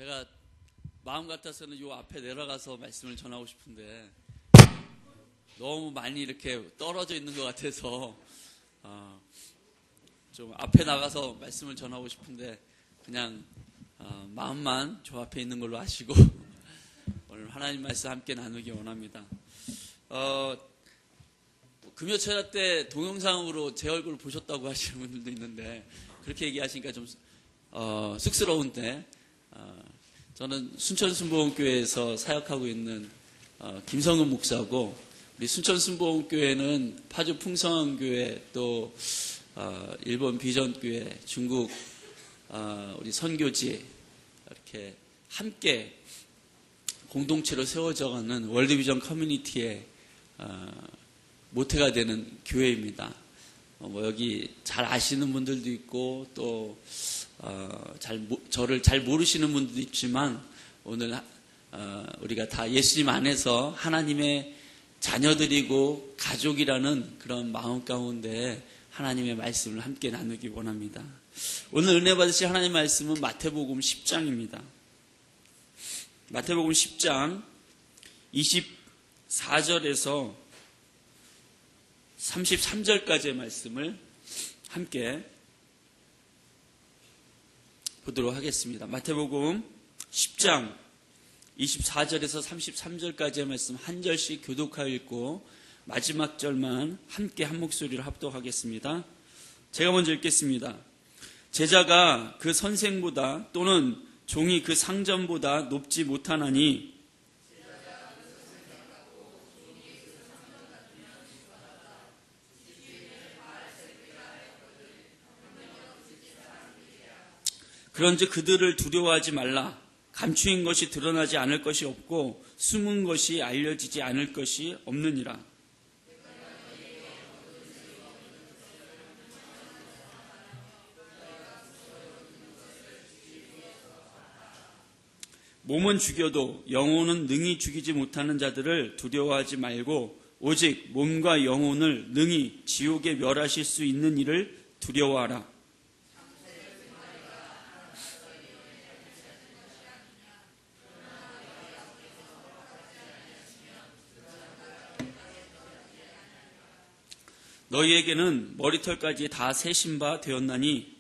제가 마음 같아서는 요 앞에 내려가서 말씀을 전하고 싶은데 너무 많이 이렇게 떨어져 있는 것 같아서 좀 앞에 나가서 말씀을 전하고 싶은데 그냥 마음만 저 앞에 있는 걸로 아시고 오늘 하나님 말씀 함께 나누기 원합니다. 금요철야 때 동영상으로 제 얼굴을 보셨다고 하시는 분들도 있는데 그렇게 얘기하시니까 좀 쑥스러운데 저는 순천순복음교회에서 사역하고 있는 김성은 목사고 우리 순천순복음교회는 파주 풍성함교회 또 일본 비전교회 중국 우리 선교지 이렇게 함께 공동체로 세워져가는 월드비전 커뮤니티의 모태가 되는 교회입니다. 여기 잘 아시는 분들도 있고 또 저를 잘 모르시는 분들도 있지만 오늘 우리가 다 예수님 안에서 하나님의 자녀들이고 가족이라는 그런 마음 가운데 하나님의 말씀을 함께 나누기 원합니다. 오늘 은혜 받으실 하나님의 말씀은 마태복음 10장입니다. 마태복음 10장 24절에서 33절까지의 말씀을 함께 보도록 하겠습니다. 마태복음 10장 24절에서 33절까지의 말씀 한 절씩 교독하여 읽고 마지막 절만 함께 한 목소리로 합독하겠습니다. 제가 먼저 읽겠습니다. 제자가 그 선생보다 또는 종이 그 상전보다 높지 못하나니 그런즉 그들을 두려워하지 말라. 감추인 것이 드러나지 않을 것이 없고 숨은 것이 알려지지 않을 것이 없느니라. 몸은 죽여도 영혼은 능히 죽이지 못하는 자들을 두려워하지 말고 오직 몸과 영혼을 능히 지옥에 멸하실 수 있는 이를 두려워하라. 너희에게는 머리털까지 다 세신 바 되었나니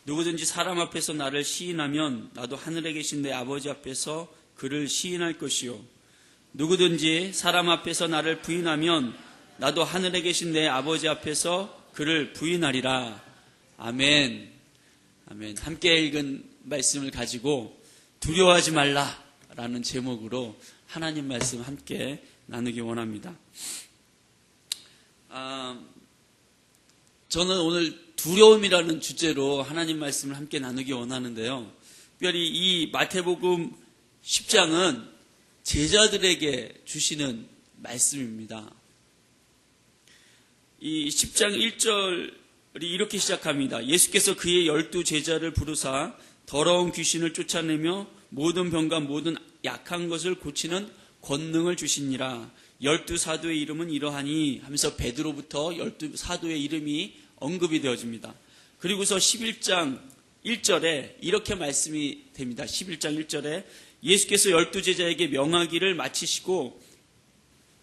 누구든지 사람 앞에서 나를 시인하면 나도 하늘에 계신 내 아버지 앞에서 그를 시인할 것이요 누구든지 사람 앞에서 나를 부인하면 나도 하늘에 계신 내 아버지 앞에서 그를 부인하리라. 아멘. 아멘. 함께 읽은 말씀을 가지고 두려워하지 말라라는 제목으로 하나님 말씀 함께 나누기 원합니다. 저는 오늘 두려움이라는 주제로 하나님 말씀을 함께 나누기 원하는데요. 특별히 이 마태복음 10장은 제자들에게 주시는 말씀입니다. 이 10장 1절이 이렇게 시작합니다. 예수께서 그의 12제자를 부르사 더러운 귀신을 쫓아내며 모든 병과 모든 약한 것을 고치는 권능을 주시니라. 12사도의 이름은 이러하니 하면서 베드로부터 12사도의 이름이 언급이 되어집니다. 그리고서 11장 1절에 이렇게 말씀이 됩니다. 11장 1절에 예수께서 12제자에게 명하기를 마치시고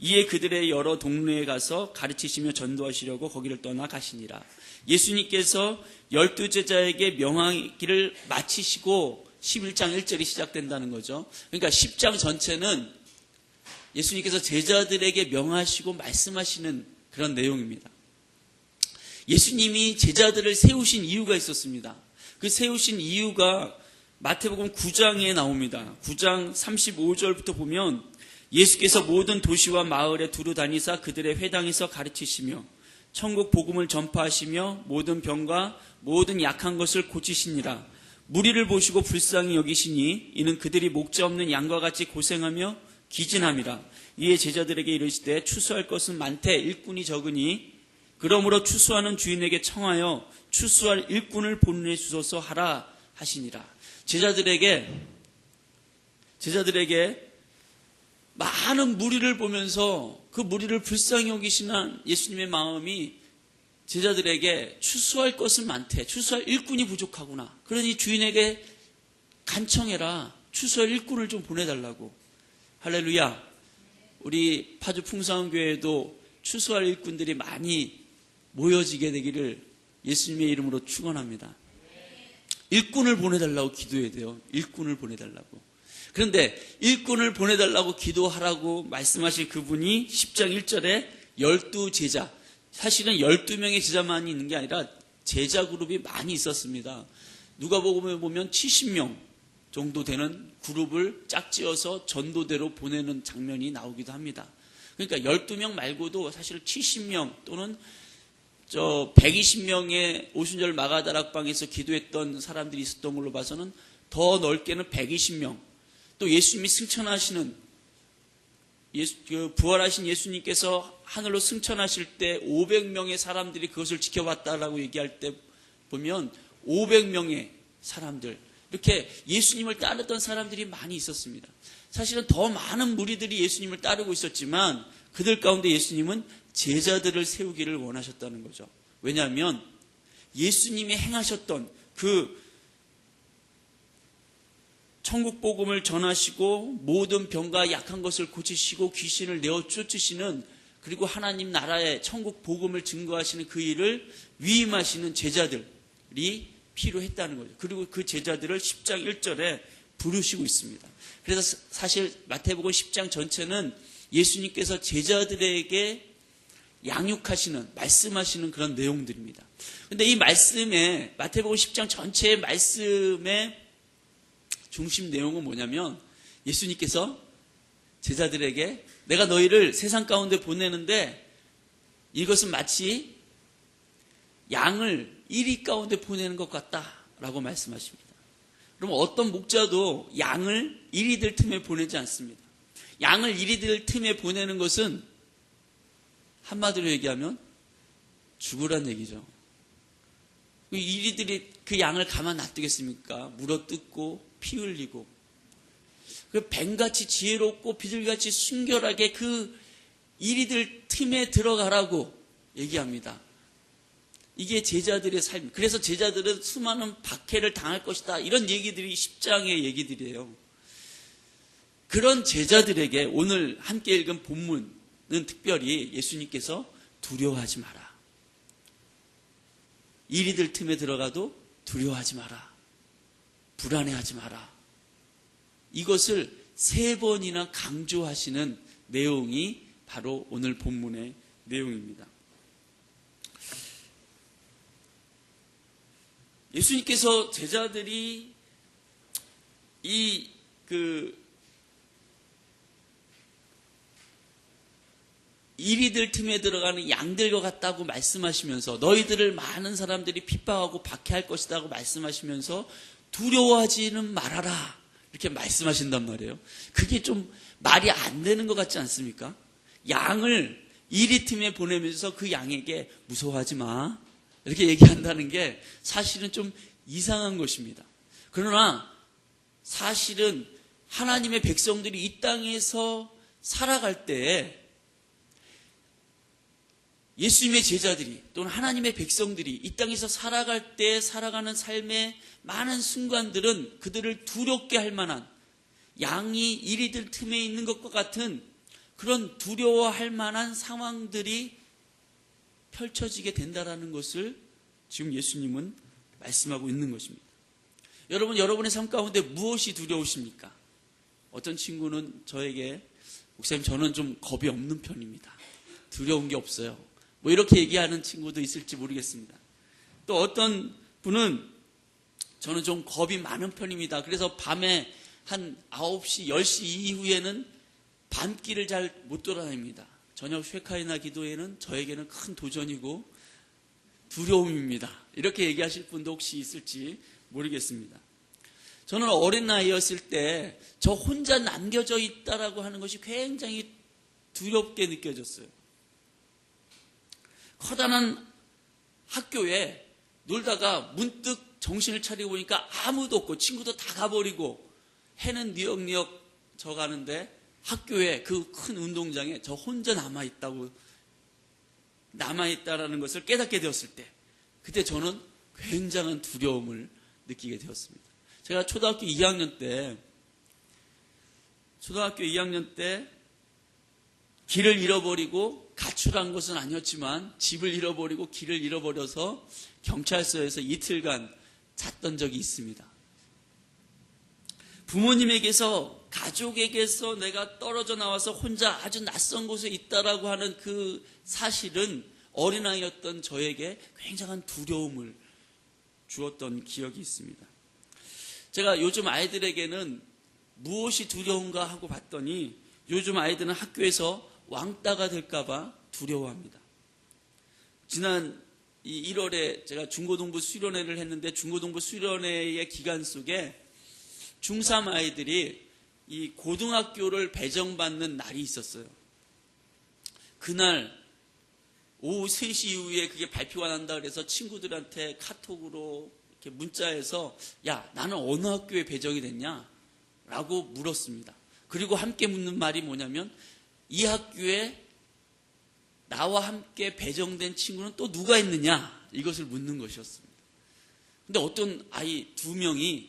이에 그들의 여러 동네에 가서 가르치시며 전도하시려고 거기를 떠나 가시니라. 예수님께서 12제자에게 명하기를 마치시고 11장 1절이 시작된다는 거죠. 그러니까 10장 전체는 예수님께서 제자들에게 명하시고 말씀하시는 그런 내용입니다. 예수님이 제자들을 세우신 이유가 있었습니다. 그 세우신 이유가 마태복음 9장에 나옵니다. 9장 35절부터 보면 예수께서 모든 도시와 마을에 두루 다니사 그들의 회당에서 가르치시며 천국 복음을 전파하시며 모든 병과 모든 약한 것을 고치시니라. 무리를 보시고 불쌍히 여기시니 이는 그들이 목자 없는 양과 같이 고생하며 기진함이라. 이에 제자들에게 이르시되 추수할 것은 많되 일꾼이 적으니 그러므로 추수하는 주인에게 청하여 추수할 일꾼을 보내주소서 하라 하시니라. 제자들에게 많은 무리를 보면서 그 무리를 불쌍히 여기시는 예수님의 마음이 제자들에게 추수할 것은 많대. 추수할 일꾼이 부족하구나. 그러니 주인에게 간청해라. 추수할 일꾼을 좀 보내달라고. 할렐루야. 우리 파주 풍성교회도 추수할 일꾼들이 많이 모여지게 되기를 예수님의 이름으로 축원합니다. 일꾼을 보내달라고 기도해야 돼요. 일꾼을 보내달라고. 그런데 일꾼을 보내달라고 기도하라고 말씀하신 그분이 10장 1절에 12제자, 사실은 12명의 제자만이 있는 게 아니라 제자 그룹이 많이 있었습니다. 누가복음에 보면 70명 정도 되는 그룹을 짝지어서 전도대로 보내는 장면이 나오기도 합니다. 그러니까 12명 말고도 사실 70명 또는 120명의 오순절 마가다락방에서 기도했던 사람들이 있었던 걸로 봐서는 더 넓게는 120명, 또 예수님이 승천하시는 부활하신 예수님께서 하늘로 승천하실 때 500명의 사람들이 그것을 지켜봤다라고 얘기할 때 보면 500명의 사람들, 이렇게 예수님을 따르던 사람들이 많이 있었습니다. 사실은 더 많은 무리들이 예수님을 따르고 있었지만 그들 가운데 예수님은 제자들을 세우기를 원하셨다는 거죠. 왜냐하면 예수님이 행하셨던 그 천국 복음을 전하시고 모든 병과 약한 것을 고치시고 귀신을 내어 쫓으시는, 그리고 하나님 나라의 천국 복음을 증거하시는 그 일을 위임하시는 제자들이 필요했다는 거죠. 그리고 그 제자들을 10장 1절에 부르시고 있습니다. 그래서 사실 마태복음 10장 전체는 예수님께서 제자들에게 양육하시는, 말씀하시는 그런 내용들입니다. 그런데 이 말씀에, 마태복음 10장 전체의 말씀의 중심 내용은 뭐냐면 예수님께서 제자들에게 내가 너희를 세상 가운데 보내는데 이것은 마치 양을 이리 가운데 보내는 것 같다라고 말씀하십니다. 그럼 어떤 목자도 양을 이리들 틈에 보내지 않습니다. 양을 이리들 틈에 보내는 것은 한마디로 얘기하면 죽으란 얘기죠. 이리들이 그 양을 가만 놔두겠습니까? 물어뜯고 피 흘리고 뱀같이 지혜롭고 비둘기같이 순결하게 그 이리들 틈에 들어가라고 얘기합니다. 이게 제자들의 삶. 그래서 제자들은 수많은 박해를 당할 것이다. 이런 얘기들이 10장의 얘기들이에요. 그런 제자들에게 오늘 함께 읽은 본문은 특별히 예수님께서 두려워하지 마라. 이리들 틈에 들어가도 두려워하지 마라. 불안해하지 마라. 이것을 3번이나 강조하시는 내용이 바로 오늘 본문의 내용입니다. 예수님께서 제자들이 이리들 틈에 들어가는 양들과 같다고 말씀하시면서 너희들을 많은 사람들이 핍박하고 박해할 것이라고 말씀하시면서 두려워하지는 말아라 이렇게 말씀하신단 말이에요. 그게 좀 말이 안 되는 것 같지 않습니까? 양을 이리 틈에 보내면서 그 양에게 무서워하지 마 이렇게 얘기한다는 게 사실은 좀 이상한 것입니다. 그러나 사실은 하나님의 백성들이 이 땅에서 살아갈 때에 예수님의 제자들이 또는 하나님의 백성들이 이 땅에서 살아갈 때 살아가는 삶의 많은 순간들은 그들을 두렵게 할 만한, 양이 이리들 틈에 있는 것과 같은 그런 두려워할 만한 상황들이 펼쳐지게 된다라는 것을 지금 예수님은 말씀하고 있는 것입니다. 여러분, 여러분의 삶 가운데 무엇이 두려우십니까? 어떤 친구는 저에게 목사님 저는 좀 겁이 없는 편입니다. 두려운 게 없어요. 뭐 이렇게 얘기하는 친구도 있을지 모르겠습니다. 또 어떤 분은 저는 좀 겁이 많은 편입니다. 그래서 밤에 한 9시, 10시 이후에는 밤길을 잘 못 돌아다닙니다. 저녁 쉐카이나 기도회는 저에게는 큰 도전이고 두려움입니다. 이렇게 얘기하실 분도 혹시 있을지 모르겠습니다. 저는 어린 나이였을 때 저 혼자 남겨져 있다라고 하는 것이 굉장히 두렵게 느껴졌어요. 커다란 학교에 놀다가 문득 정신을 차리고 보니까 아무도 없고 친구도 다 가버리고 해는 니역니역 저 가는데 학교에 그 큰 운동장에 저 혼자 남아있다고 남아있다라는 것을 깨닫게 되었을 때, 그때 저는 굉장한 두려움을 느끼게 되었습니다. 제가 초등학교 2학년 때 길을 잃어버리고 가출한 것은 아니었지만 집을 잃어버리고 길을 잃어버려서 경찰서에서 이틀간 잤던 적이 있습니다. 부모님에게서, 가족에게서 내가 떨어져 나와서 혼자 아주 낯선 곳에 있다라고 하는 그 사실은 어린아이였던 저에게 굉장한 두려움을 주었던 기억이 있습니다. 제가 요즘 아이들에게는 무엇이 두려운가 하고 봤더니 요즘 아이들은 학교에서 왕따가 될까봐 두려워합니다. 지난 1월에 제가 중고등부 수련회를 했는데, 중고등부 수련회의 기간 속에 중3 아이들이 이 고등학교를 배정받는 날이 있었어요. 그날 오후 3시 이후에 그게 발표가 난다 그래서 친구들한테 카톡으로 이렇게 문자해서, 야, 나는 어느 학교에 배정이 됐냐? 라고 물었습니다. 그리고 함께 묻는 말이 뭐냐면, 이 학교에 나와 함께 배정된 친구는 또 누가 있느냐? 이것을 묻는 것이었습니다. 근데 어떤 아이 2명이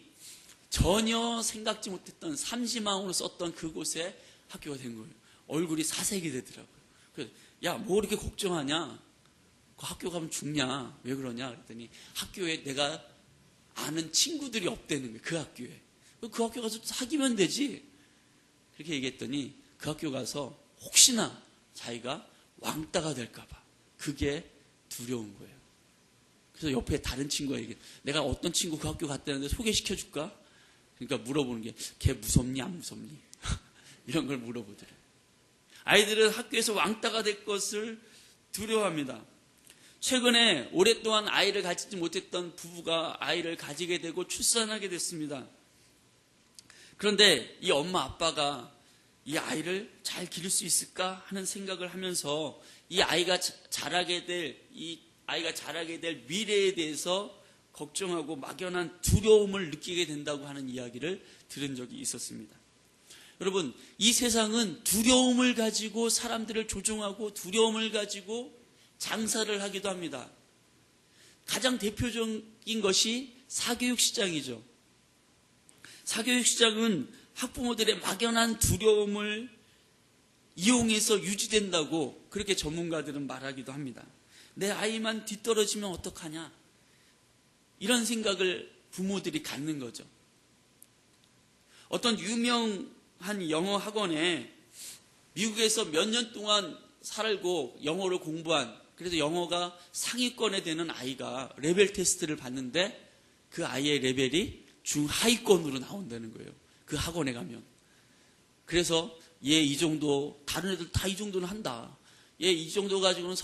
전혀 생각지 못했던 삼시망으로 썼던 그곳에 학교가 된 거예요. 얼굴이 사색이 되더라고요. 그래서 야, 뭐 이렇게 걱정하냐? 그 학교 가면 죽냐? 왜 그러냐? 그랬더니 학교에 내가 아는 친구들이 없다는 거예요. 그 학교에. 그 학교 가서 사귀면 되지. 그렇게 얘기했더니 그 학교 가서 혹시나 자기가 왕따가 될까 봐 그게 두려운 거예요. 그래서 옆에 다른 친구가 얘기해. 내가 어떤 친구 그 학교 갔다는데 소개시켜 줄까? 그러니까 물어보는 게, 걔 무섭니 안 무섭니? 이런 걸 물어보더래요. 아이들은 학교에서 왕따가 될 것을 두려워합니다. 최근에 오랫동안 아이를 가지지 못했던 부부가 아이를 가지게 되고 출산하게 됐습니다. 그런데 이 엄마 아빠가 이 아이를 잘 기를 수 있을까 하는 생각을 하면서 이 아이가 자라게 될 미래에 대해서 걱정하고 막연한 두려움을 느끼게 된다고 하는 이야기를 들은 적이 있었습니다. 여러분, 이 세상은 두려움을 가지고 사람들을 조종하고 두려움을 가지고 장사를 하기도 합니다. 가장 대표적인 것이 사교육 시장이죠. 사교육 시장은 학부모들의 막연한 두려움을 이용해서 유지된다고 그렇게 전문가들은 말하기도 합니다. 내 아이만 뒤떨어지면 어떡하냐? 이런 생각을 부모들이 갖는 거죠. 어떤 유명한 영어 학원에 미국에서 몇 년 동안 살고 영어를 공부한, 그래서 영어가 상위권에 되는 아이가 레벨 테스트를 봤는데 그 아이의 레벨이 중하위권으로 나온다는 거예요. 그 학원에 가면. 그래서 얘 이 정도, 다른 애들 다 이 정도는 한다. 얘 이 정도 가지고는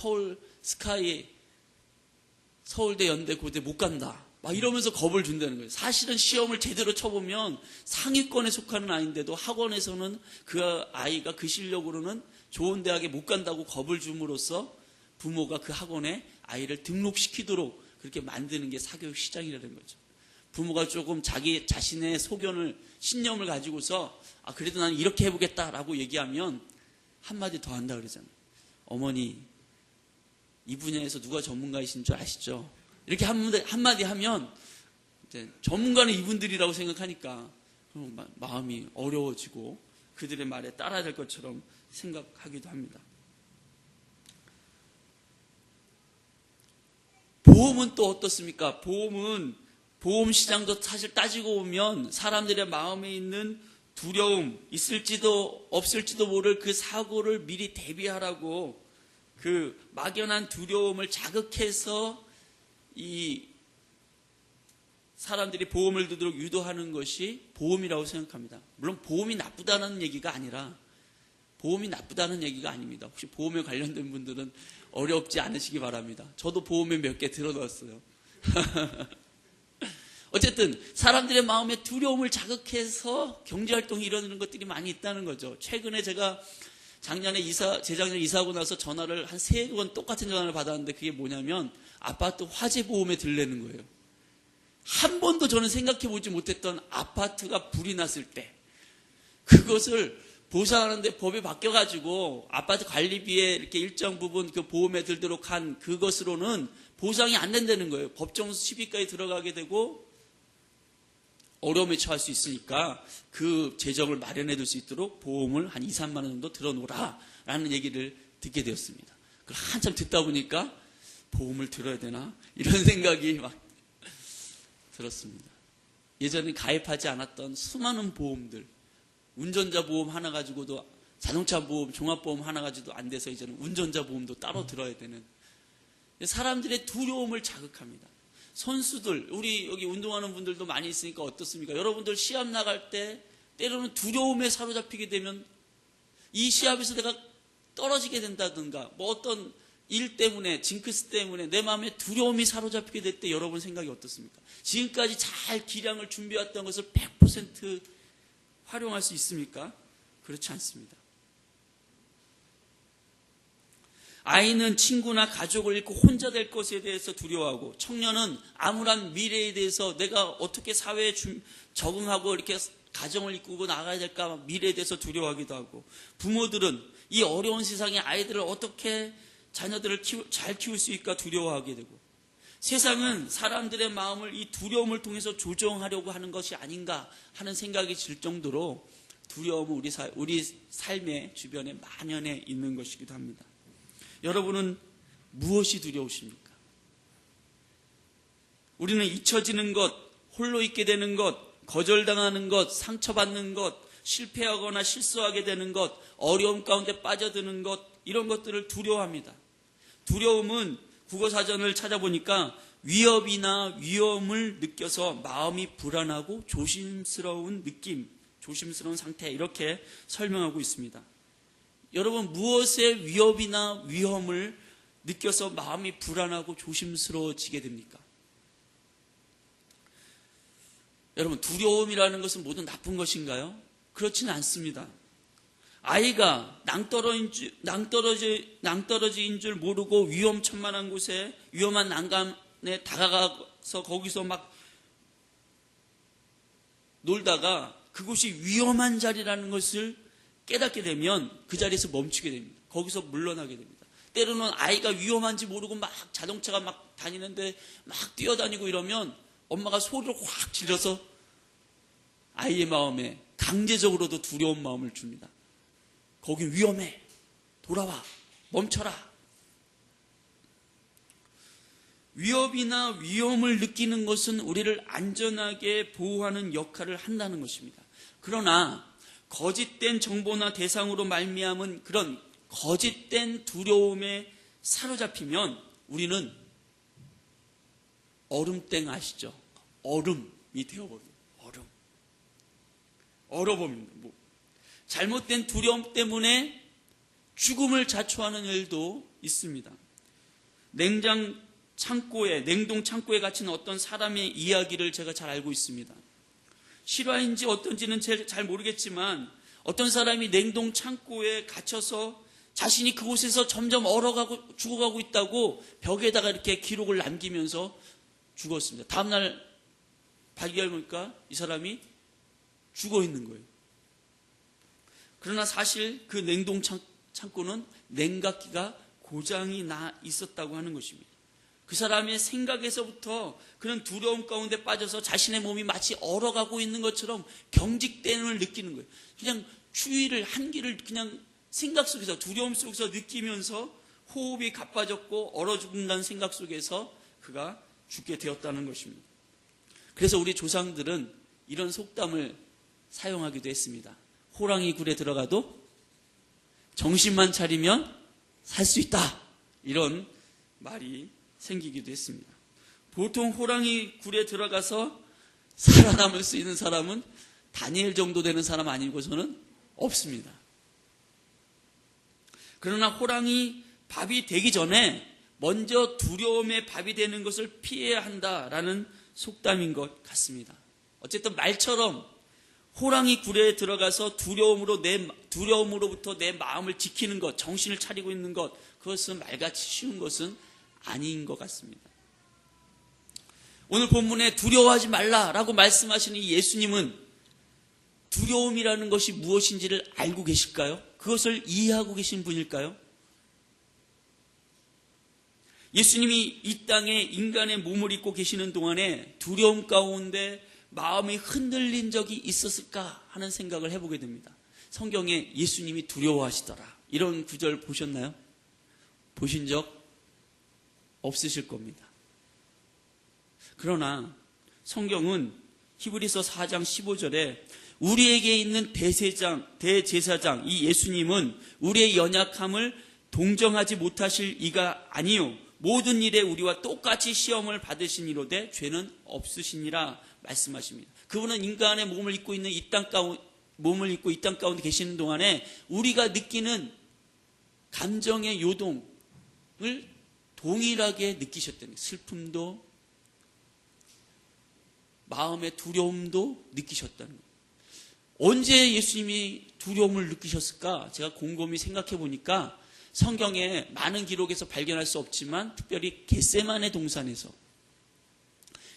서울대, 연대, 고대 못 간다. 막 이러면서 겁을 준다는 거예요. 사실은 시험을 제대로 쳐보면 상위권에 속하는 아이인데도 학원에서는 그 아이가 그 실력으로는 좋은 대학에 못 간다고 겁을 줌으로써 부모가 그 학원에 아이를 등록시키도록 그렇게 만드는 게 사교육 시장이라는 거죠. 부모가 조금 자기 자신의 소견을, 신념을 가지고서 그래도 나는 이렇게 해보겠다라고 얘기하면 한마디 더 한다 그러잖아요. 어머니, 이 분야에서 누가 전문가이신 줄 아시죠? 이렇게 한마디 하면 이제 전문가는 이분들이라고 생각하니까 마음이 어려워지고 그들의 말에 따라야 될 것처럼 생각하기도 합니다. 보험은 또 어떻습니까? 보험 시장도 사실 따지고 보면 사람들의 마음에 있는 두려움, 있을지도 없을지도 모를 그 사고를 미리 대비하라고 그 막연한 두려움을 자극해서 이 사람들이 보험을 들도록 유도하는 것이 보험이라고 생각합니다. 물론 보험이 나쁘다는 얘기가 아닙니다. 혹시 보험에 관련된 분들은 어렵지 않으시기 바랍니다. 저도 보험에 몇 개 들어놨어요. 어쨌든 사람들의 마음에 두려움을 자극해서 경제활동이 이루어지는 것들이 많이 있다는 거죠. 최근에 제가 재작년에 이사하고 나서 전화를 한 3번 똑같은 전화를 받았는데 그게 뭐냐면 아파트 화재보험에 들르는 거예요. 한 번도 저는 생각해 보지 못했던 아파트가 불이 났을 때 그것을 보상하는데 법이 바뀌어가지고 아파트 관리비에 이렇게 일정 부분 그 보험에 들도록 한 그것으로는 보상이 안 된다는 거예요. 법정 시비까지 들어가게 되고 어려움에 처할 수 있으니까 그 재정을 마련해 둘 수 있도록 보험을 한 2, 3만 원 정도 들어놓으라 라는 얘기를 듣게 되었습니다. 그걸 한참 듣다 보니까 보험을 들어야 되나? 이런 생각이 막 들었습니다. 예전에 가입하지 않았던 수많은 보험들, 운전자 보험 하나 가지고도, 자동차 보험, 종합보험 하나 가지고도 안 돼서 이제는 운전자 보험도 따로 들어야 되는, 사람들의 두려움을 자극합니다. 선수들, 우리 여기 운동하는 분들도 많이 있으니까 어떻습니까? 여러분들 시합 나갈 때 때로는 두려움에 사로잡히게 되면 이 시합에서 내가 떨어지게 된다든가 뭐 어떤 일 때문에, 징크스 때문에 내 마음에 두려움이 사로잡히게 될 때 여러분 생각이 어떻습니까? 지금까지 잘 기량을 준비해왔던 것을 100% 활용할 수 있습니까? 그렇지 않습니다. 아이는 친구나 가족을 잃고 혼자 될 것에 대해서 두려워하고, 청년은 암울한 미래에 대해서 내가 어떻게 사회에 적응하고 이렇게 가정을 이끌고 나가야 될까 미래에 대해서 두려워하기도 하고, 부모들은 이 어려운 세상에 아이들을 어떻게 자녀들을 잘 키울 수 있을까 두려워하게 되고, 세상은 사람들의 마음을 이 두려움을 통해서 조정하려고 하는 것이 아닌가 하는 생각이 들 정도로 두려움은 우리 삶의 주변에 만연해 있는 것이기도 합니다. 여러분은 무엇이 두려우십니까? 우리는 잊혀지는 것, 홀로 있게 되는 것, 거절당하는 것, 상처받는 것, 실패하거나 실수하게 되는 것, 어려움 가운데 빠져드는 것, 이런 것들을 두려워합니다. 두려움은 국어사전을 찾아보니까 위협이나 위험을 느껴서 마음이 불안하고 조심스러운 느낌, 조심스러운 상태, 이렇게 설명하고 있습니다. 여러분, 무엇의 위협이나 위험을 느껴서 마음이 불안하고 조심스러워지게 됩니까? 여러분, 두려움이라는 것은 모두 나쁜 것인가요? 그렇지는 않습니다. 아이가 낭떠러지인 줄 모르고 위험천만한 곳에, 위험한 난간에 다가가서 거기서 막 놀다가 그곳이 위험한 자리라는 것을 깨닫게 되면 그 자리에서 멈추게 됩니다. 거기서 물러나게 됩니다. 때로는 아이가 위험한지 모르고 막 자동차가 막 다니는데 막 뛰어다니고 이러면 엄마가 소리를 확 질러서 아이의 마음에 강제적으로도 두려운 마음을 줍니다. 거긴 위험해. 돌아와. 멈춰라. 위협이나 위험을 느끼는 것은 우리를 안전하게 보호하는 역할을 한다는 것입니다. 그러나 거짓된 정보나 대상으로 말미암은 그런 거짓된 두려움에 사로잡히면 우리는 얼음땡 아시죠? 얼음이 되어버립니다. 얼어버립니다. 잘못된 두려움 때문에 죽음을 자초하는 일도 있습니다. 냉동 창고에 갇힌 어떤 사람의 이야기를 제가 잘 알고 있습니다. 실화인지 어떤지는 잘 모르겠지만 어떤 사람이 냉동 창고에 갇혀서 자신이 그곳에서 점점 얼어가고 죽어가고 있다고 벽에다가 이렇게 기록을 남기면서 죽었습니다. 다음날 발견해보니까 이 사람이 죽어 있는 거예요. 그러나 사실 그 냉동 창고는 냉각기가 고장이 나 있었다고 하는 것입니다. 그 사람의 생각에서부터 그런 두려움 가운데 빠져서 자신의 몸이 마치 얼어가고 있는 것처럼 경직됨을 느끼는 거예요. 그냥 추위를, 한기를 그냥 생각 속에서, 두려움 속에서 느끼면서 호흡이 가빠졌고 얼어 죽는다는 생각 속에서 그가 죽게 되었다는 것입니다. 그래서 우리 조상들은 이런 속담을 사용하기도 했습니다. 호랑이 굴에 들어가도 정신만 차리면 살 수 있다. 이런 말이 생기기도 했습니다. 보통 호랑이 굴에 들어가서 살아남을 수 있는 사람은 다니엘 정도 되는 사람 아니고서는 없습니다. 그러나 호랑이 밥이 되기 전에 먼저 두려움의 밥이 되는 것을 피해야 한다라는 속담인 것 같습니다. 어쨌든 말처럼 호랑이 굴에 들어가서 두려움으로부터 내 마음을 지키는 것, 정신을 차리고 있는 것, 그것은 말같이 쉬운 것은 아닌 것 같습니다. 오늘 본문에 두려워하지 말라라고 말씀하시는 이 예수님은 두려움이라는 것이 무엇인지를 알고 계실까요? 그것을 이해하고 계신 분일까요? 예수님이 이 땅에 인간의 몸을 입고 계시는 동안에 두려움 가운데 마음이 흔들린 적이 있었을까 하는 생각을 해보게 됩니다. 성경에 예수님이 두려워하시더라, 이런 구절 보셨나요? 보신 적 없으실 겁니다. 그러나 성경은 히브리서 4장 15절에 우리에게 있는 대제사장 이 예수님은 우리의 연약함을 동정하지 못하실 이가 아니요 모든 일에 우리와 똑같이 시험을 받으시니로되 죄는 없으시니라 말씀하십니다. 그분은 인간의 몸을 입고 있는 이 땅 가운데 계시는 동안에 우리가 느끼는 감정의 요동을 동일하게 느끼셨다는 거예요. 슬픔도 마음의 두려움도 느끼셨다는 거예요. 언제 예수님이 두려움을 느끼셨을까? 제가 곰곰이 생각해 보니까 성경에 많은 기록에서 발견할 수 없지만 특별히 겟세마네 동산에서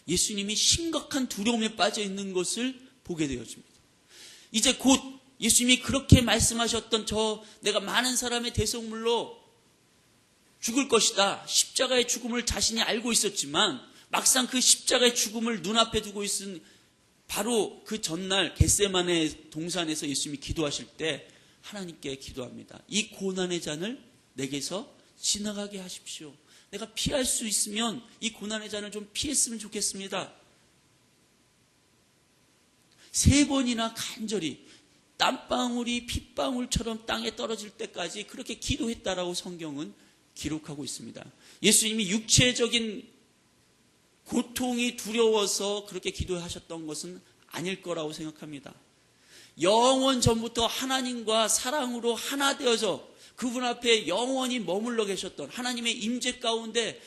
예수님이 심각한 두려움에 빠져 있는 것을 보게 되어집니다. 이제 곧 예수님이 그렇게 말씀하셨던 내가 많은 사람의 대속물로 죽을 것이다, 십자가의 죽음을 자신이 알고 있었지만 막상 그 십자가의 죽음을 눈앞에 두고 있은 바로 그 전날 겟세마네 동산에서 예수님이 기도하실 때 하나님께 기도합니다. 이 고난의 잔을 내게서 지나가게 하십시오. 내가 피할 수 있으면 이 고난의 잔을 좀 피했으면 좋겠습니다. 3번이나 간절히 땀방울이 핏방울처럼 땅에 떨어질 때까지 그렇게 기도했다라고 성경은 기록하고 있습니다. 예수님이 육체적인 고통이 두려워서 그렇게 기도하셨던 것은 아닐 거라고 생각합니다. 영원 전부터 하나님과 사랑으로 하나 되어서 그분 앞에 영원히 머물러 계셨던 하나님의 임재 가운데,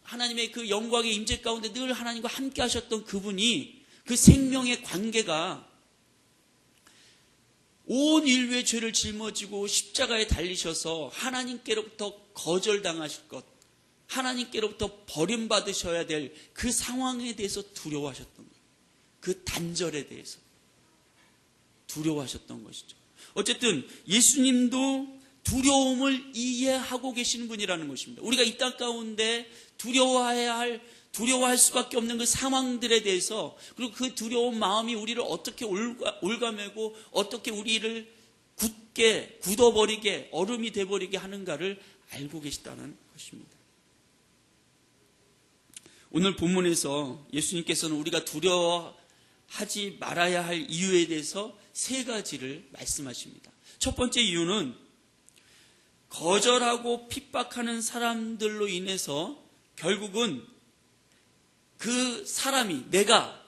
하나님의 그 영광의 임재 가운데 늘 하나님과 함께 하셨던 그분이, 그 생명의 관계가 온 인류의 죄를 짊어지고 십자가에 달리셔서 하나님께로부터 거절당하실 것, 하나님께로부터 버림받으셔야 될 그 상황에 대해서 두려워하셨던 거예요. 그 단절에 대해서 두려워하셨던 것이죠. 어쨌든 예수님도 두려움을 이해하고 계시는 분이라는 것입니다. 우리가 이 땅 가운데 두려워할 수밖에 없는 그 상황들에 대해서, 그리고 그 두려운 마음이 우리를 어떻게 올가매고 어떻게 우리를 굳어버리게, 얼음이 돼버리게 하는가를 알고 계시다는 것입니다. 오늘 본문에서 예수님께서는 우리가 두려워하지 말아야 할 이유에 대해서 3가지를 말씀하십니다. 첫 번째 이유는 거절하고 핍박하는 사람들로 인해서 결국은 그 사람이 내가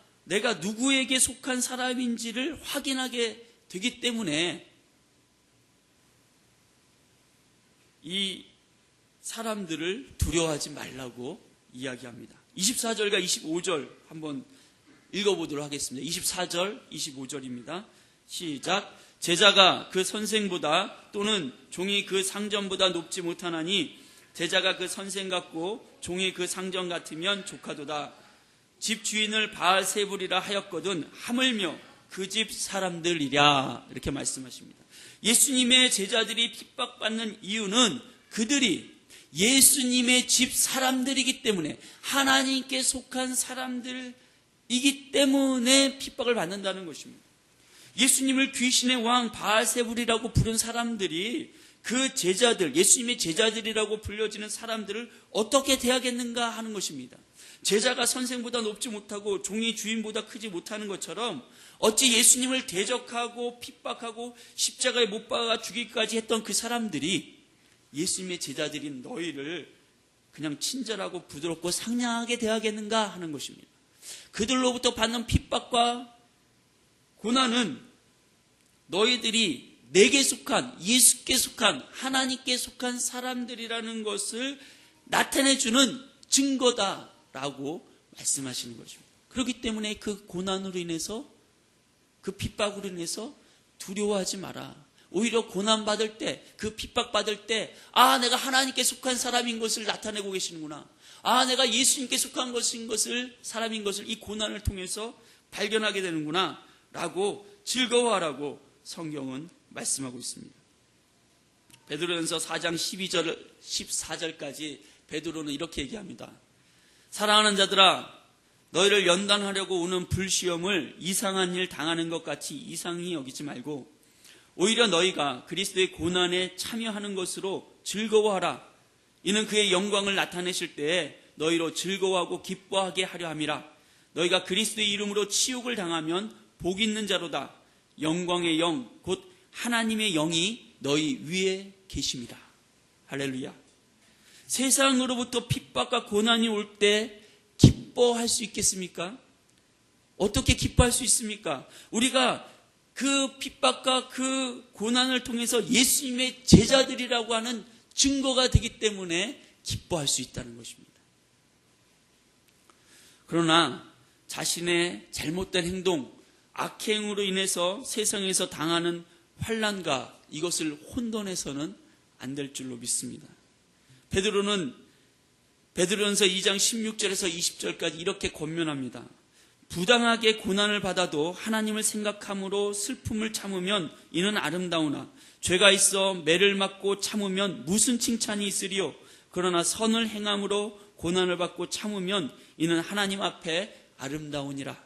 누구에게 속한 사람인지를 확인하게 되기 때문에 이 사람들을 두려워하지 말라고 이야기합니다. 24절과 25절 한번 읽어보도록 하겠습니다. 24절, 25절입니다. 시작. 제자가 그 선생보다 또는 종이 그 상전보다 높지 못하나니 제자가 그 선생 같고 종이 그 상전 같으면 조카도다. 집 주인을 바알세불이라 하였거든 하물며 그 집 사람들이랴. 이렇게 말씀하십니다. 예수님의 제자들이 핍박받는 이유는 그들이 예수님의 집 사람들이기 때문에, 하나님께 속한 사람들이기 때문에 핍박을 받는다는 것입니다. 예수님을 귀신의 왕 바알세불이라고 부른 사람들이 그 제자들, 예수님의 제자들이라고 불려지는 사람들을 어떻게 대하겠는가 하는 것입니다. 제자가 선생보다 높지 못하고 종이 주인보다 크지 못하는 것처럼 어찌 예수님을 대적하고 핍박하고 십자가에 못 박아 죽이기까지 했던 그 사람들이 예수님의 제자들인 너희를 그냥 친절하고 부드럽고 상냥하게 대하겠는가 하는 것입니다. 그들로부터 받는 핍박과 고난은 너희들이 내게 속한, 예수께 속한, 하나님께 속한 사람들이라는 것을 나타내주는 증거다라고 말씀하시는 것입니다. 그렇기 때문에 그 고난으로 인해서, 그 핍박으로 인해서 두려워하지 마라. 오히려 고난받을 때, 그 핍박받을 때, 내가 하나님께 속한 사람인 것을 나타내고 계시는구나. 내가 예수님께 속한 사람인 것을 이 고난을 통해서 발견하게 되는구나 라고 즐거워하라고 성경은 말씀하고 있습니다. 베드로전서 4장 14절까지 베드로는 이렇게 얘기합니다. 사랑하는 자들아, 너희를 연단하려고 오는 불시험을 이상한 일 당하는 것 같이 이상히 여기지 말고 오히려 너희가 그리스도의 고난에 참여하는 것으로 즐거워하라. 이는 그의 영광을 나타내실 때에 너희로 즐거워하고 기뻐하게 하려 함이라. 너희가 그리스도의 이름으로 치욕을 당하면 복 있는 자로다. 영광의 영 곧 하나님의 영이 너희 위에 계십니다. 할렐루야. 세상으로부터 핍박과 고난이 올 때 기뻐할 수 있겠습니까? 어떻게 기뻐할 수 있습니까? 우리가 그 핍박과 그 고난을 통해서 예수님의 제자들이라고 하는 증거가 되기 때문에 기뻐할 수 있다는 것입니다. 그러나 자신의 잘못된 행동, 악행으로 인해서 세상에서 당하는 환난과 이것을 혼돈해서는 안 될 줄로 믿습니다. 베드로는 베드로전서 2장 16절에서 20절까지 이렇게 권면합니다. 부당하게 고난을 받아도 하나님을 생각함으로 슬픔을 참으면 이는 아름다우나 죄가 있어 매를 맞고 참으면 무슨 칭찬이 있으리요. 그러나 선을 행함으로 고난을 받고 참으면 이는 하나님 앞에 아름다우니라.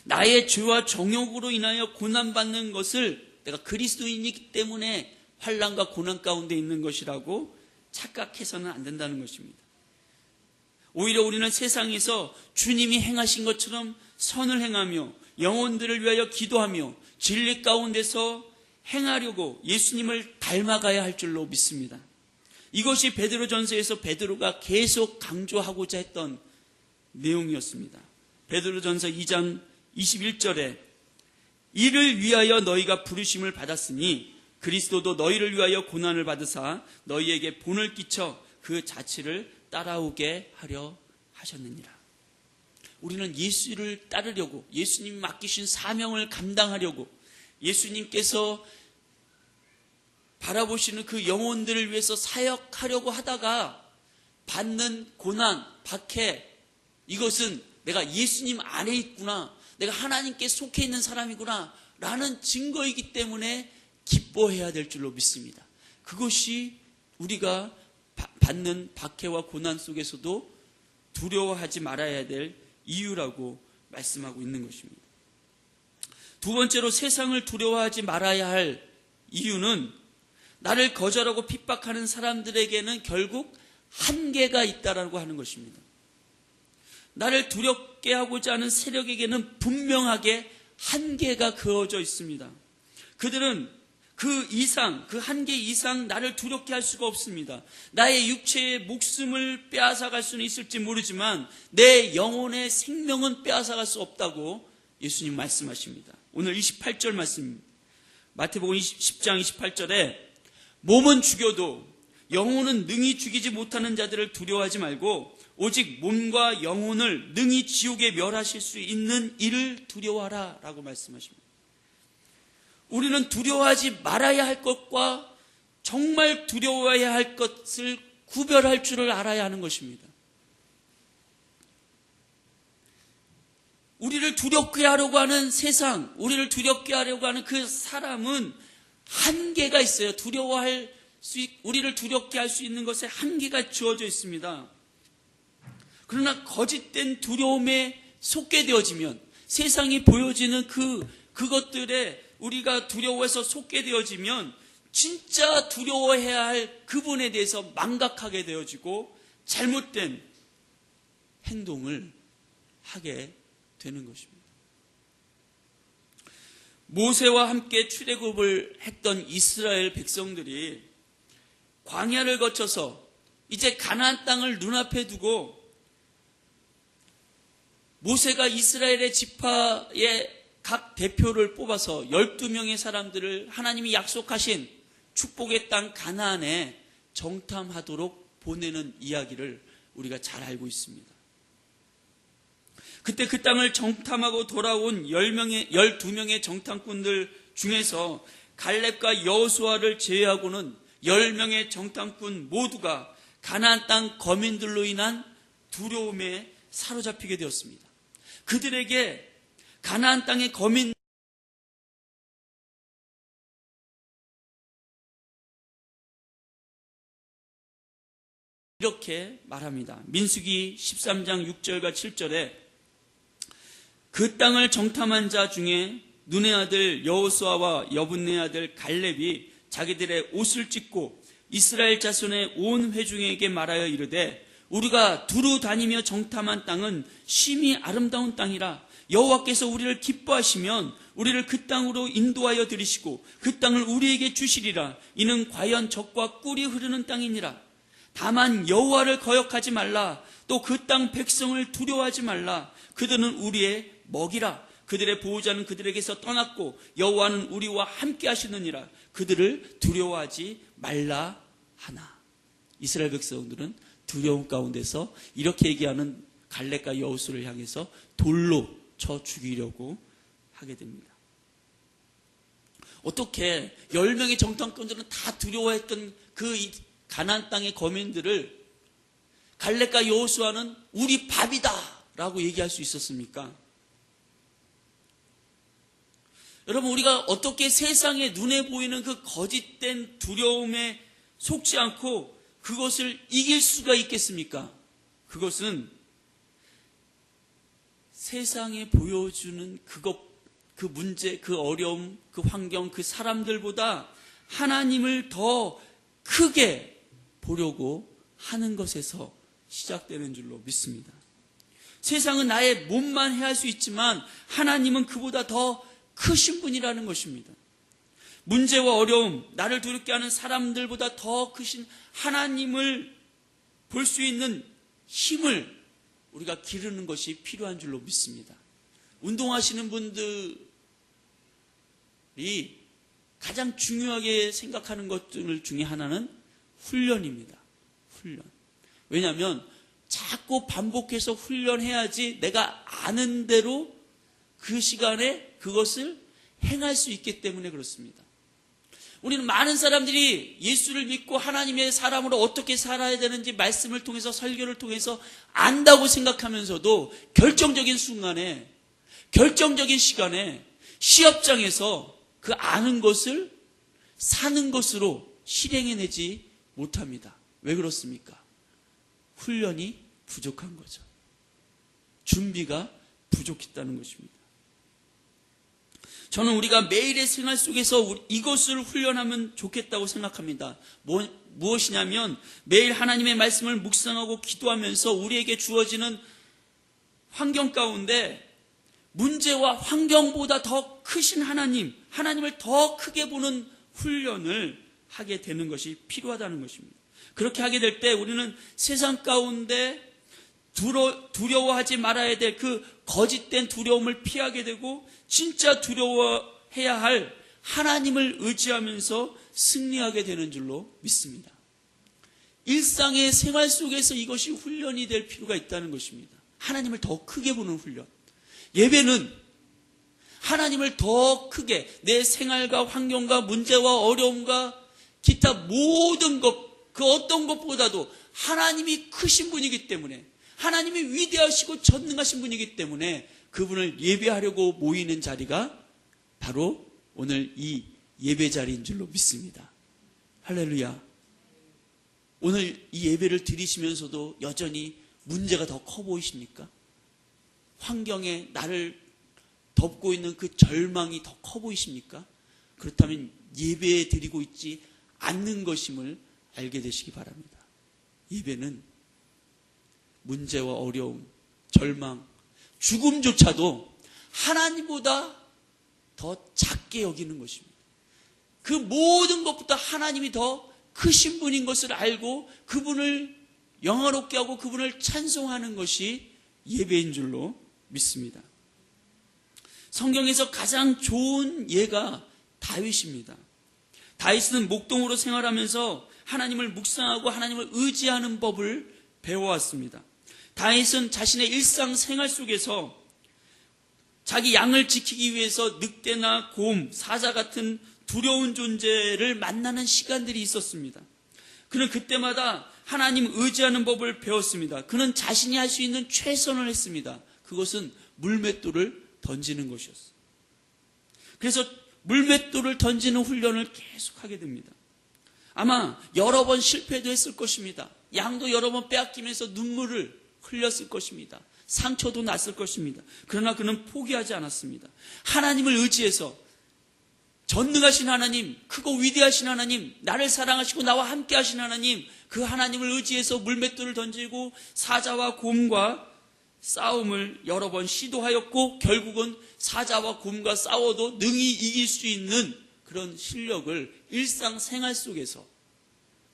나의 죄와 정욕으로 인하여 고난받는 것을 내가 그리스도인이기 때문에 환난과 고난 가운데 있는 것이라고 착각해서는 안 된다는 것입니다. 오히려 우리는 세상에서 주님이 행하신 것처럼 선을 행하며 영혼들을 위하여 기도하며 진리 가운데서 행하려고 예수님을 닮아가야 할 줄로 믿습니다. 이것이 베드로전서에서 베드로가 계속 강조하고자 했던 내용이었습니다. 베드로전서 2장 21절에 이를 위하여 너희가 부르심을 받았으니 그리스도도 너희를 위하여 고난을 받으사 너희에게 본을 끼쳐 그 자취를 따라오게 하려 하셨느니라. 우리는 예수를 따르려고, 예수님이 맡기신 사명을 감당하려고, 예수님께서 바라보시는 그 영혼들을 위해서 사역하려고 하다가 받는 고난, 박해, 이것은 내가 예수님 안에 있구나, 내가 하나님께 속해 있는 사람이구나 라는 증거이기 때문에 기뻐해야 될 줄로 믿습니다. 그것이 우리가 받는 박해와 고난 속에서도 두려워하지 말아야 될 이유라고 말씀하고 있는 것입니다. 두 번째로 세상을 두려워하지 말아야 할 이유는 나를 거절하고 핍박하는 사람들에게는 결국 한계가 있다라고 하는 것입니다. 나를 두렵게 하고자 하는 세력에게는 분명하게 한계가 그어져 있습니다. 그들은 그 이상, 그 한계 이상 나를 두렵게 할 수가 없습니다. 나의 육체의 목숨을 빼앗아갈 수는 있을지 모르지만 내 영혼의 생명은 빼앗아갈 수 없다고 예수님 말씀하십니다. 오늘 28절 말씀입니다. 마태복음 10장 28절에 몸은 죽여도 영혼은 능히 죽이지 못하는 자들을 두려워하지 말고 오직 몸과 영혼을 능히 지옥에 멸하실 수 있는 이를 두려워하라 라고 말씀하십니다. 우리는 두려워하지 말아야 할 것과 정말 두려워해야 할 것을 구별할 줄을 알아야 하는 것입니다. 우리를 두렵게 하려고 하는 세상, 우리를 두렵게 하려고 하는 그 사람은 한계가 있어요. 우리를 두렵게 할 수 있는 것에 한계가 주어져 있습니다. 그러나 거짓된 두려움에 속게 되어지면 세상이 보여지는 그것들에 우리가 두려워해서 속게 되어지면 진짜 두려워해야 할 그분에 대해서 망각하게 되어지고 잘못된 행동을 하게 되는 것입니다. 모세와 함께 출애굽을 했던 이스라엘 백성들이 광야를 거쳐서 이제 가나안 땅을 눈앞에 두고 모세가 이스라엘의 지파의 각 대표를 뽑아서 12명의 사람들을 하나님이 약속하신 축복의 땅 가나안에 정탐하도록 보내는 이야기를 우리가 잘 알고 있습니다. 그때 그 땅을 정탐하고 돌아온 12명의 정탐꾼들 중에서 갈렙과 여호수아를 제외하고는 10명의 정탐꾼 모두가 가나안 땅 거민들로 인한 두려움에 사로잡히게 되었습니다. 그들에게 가나안 땅의 거민 이렇게 말합니다. 민수기 13장 6절과 7절에 그 땅을 정탐한 자 중에 눈의 아들 여호수아와 여분네 아들 갈렙이 자기들의 옷을 찢고 이스라엘 자손의 온 회중에게 말하여 이르되 우리가 두루 다니며 정탐한 땅은 심히 아름다운 땅이라 여호와께서 우리를 기뻐하시면 우리를 그 땅으로 인도하여 들이시고 그 땅을 우리에게 주시리라. 이는 과연 젖과 꿀이 흐르는 땅이니라. 다만 여호와를 거역하지 말라. 또 그 땅 백성을 두려워하지 말라. 그들은 우리의 먹이라. 그들의 보호자는 그들에게서 떠났고 여호와는 우리와 함께 하시느니라. 그들을 두려워하지 말라 하나. 이스라엘 백성들은 두려움 가운데서 이렇게 얘기하는 갈렙과 여호수아를 향해서 돌로 쳐 죽이려고 하게 됩니다. 어떻게 10명의 정탐꾼들은 다 두려워했던 그 가나안 땅의 거민들을 갈렙과 여호수아는 우리 밥이다 라고 얘기할 수 있었습니까? 여러분, 우리가 어떻게 세상에 눈에 보이는 그 거짓된 두려움에 속지 않고 그것을 이길 수가 있겠습니까? 그것은 세상에 보여주는 그 문제, 그 어려움, 그 환경, 그 사람들보다 하나님을 더 크게 보려고 하는 것에서 시작되는 줄로 믿습니다. 세상은 나의 몸만 해할 수 있지만 하나님은 그보다 더 크신 분이라는 것입니다. 문제와 어려움, 나를 두렵게 하는 사람들보다 더 크신 하나님을 볼 수 있는 힘을 우리가 기르는 것이 필요한 줄로 믿습니다. 운동하시는 분들이 가장 중요하게 생각하는 것들 중에 하나는 훈련입니다. 훈련. 왜냐하면 자꾸 반복해서 훈련해야지 내가 아는 대로 그 시간에 그것을 행할 수 있기 때문에 그렇습니다. 우리는 많은 사람들이 예수를 믿고 하나님의 사람으로 어떻게 살아야 되는지 말씀을 통해서 설교를 통해서 안다고 생각하면서도 결정적인 순간에, 결정적인 시간에 시합장에서 그 아는 것을 사는 것으로 실행해내지 못합니다. 왜 그렇습니까? 훈련이 부족한 거죠. 준비가 부족했다는 것입니다. 저는 우리가 매일의 생활 속에서 이것을 훈련하면 좋겠다고 생각합니다. 무엇이냐면 매일 하나님의 말씀을 묵상하고 기도하면서 우리에게 주어지는 환경 가운데 문제와 환경보다 더 크신 하나님을 더 크게 보는 훈련을 하게 되는 것이 필요하다는 것입니다. 그렇게 하게 될 때 우리는 세상 가운데 두려워하지 말아야 될 그 거짓된 두려움을 피하게 되고 진짜 두려워해야 할 하나님을 의지하면서 승리하게 되는 줄로 믿습니다. 일상의 생활 속에서 이것이 훈련이 될 필요가 있다는 것입니다. 하나님을 더 크게 보는 훈련. 예배는 하나님을 더 크게 내 생활과 환경과 문제와 어려움과 기타 모든 것, 그 어떤 것보다도 하나님이 크신 분이기 때문에 하나님이 위대하시고 전능하신 분이기 때문에 그분을 예배하려고 모이는 자리가 바로 오늘 이 예배 자리인 줄로 믿습니다. 할렐루야. 오늘 이 예배를 드리시면서도 여전히 문제가 더 커 보이십니까? 환경에 나를 덮고 있는 그 절망이 더 커 보이십니까? 그렇다면 예배 드리고 있지 않는 것임을 알게 되시기 바랍니다. 예배는 문제와 어려움, 절망, 죽음조차도 하나님보다 더 작게 여기는 것입니다. 그 모든 것보다 하나님이 더 크신 분인 것을 알고 그분을 영화롭게 하고 그분을 찬송하는 것이 예배인 줄로 믿습니다. 성경에서 가장 좋은 예가 다윗입니다. 다윗은 목동으로 생활하면서 하나님을 묵상하고 하나님을 의지하는 법을 배워왔습니다. 다윗은 자신의 일상생활 속에서 자기 양을 지키기 위해서 늑대나 곰, 사자 같은 두려운 존재를 만나는 시간들이 있었습니다. 그는 그때마다 하나님 의지하는 법을 배웠습니다. 그는 자신이 할 수 있는 최선을 했습니다. 그것은 물맷돌을 던지는 것이었어요. 그래서 물맷돌을 던지는 훈련을 계속하게 됩니다. 아마 여러 번 실패도 했을 것입니다. 양도 여러 번 빼앗기면서 눈물을 흘렸을 것입니다. 상처도 났을 것입니다. 그러나 그는 포기하지 않았습니다. 하나님을 의지해서 전능하신 하나님, 크고 위대하신 하나님, 나를 사랑하시고 나와 함께 하신 하나님, 그 하나님을 의지해서 물맷돌을 던지고 사자와 곰과 싸움을 여러 번 시도하였고 결국은 사자와 곰과 싸워도 능히 이길 수 있는 그런 실력을 일상생활 속에서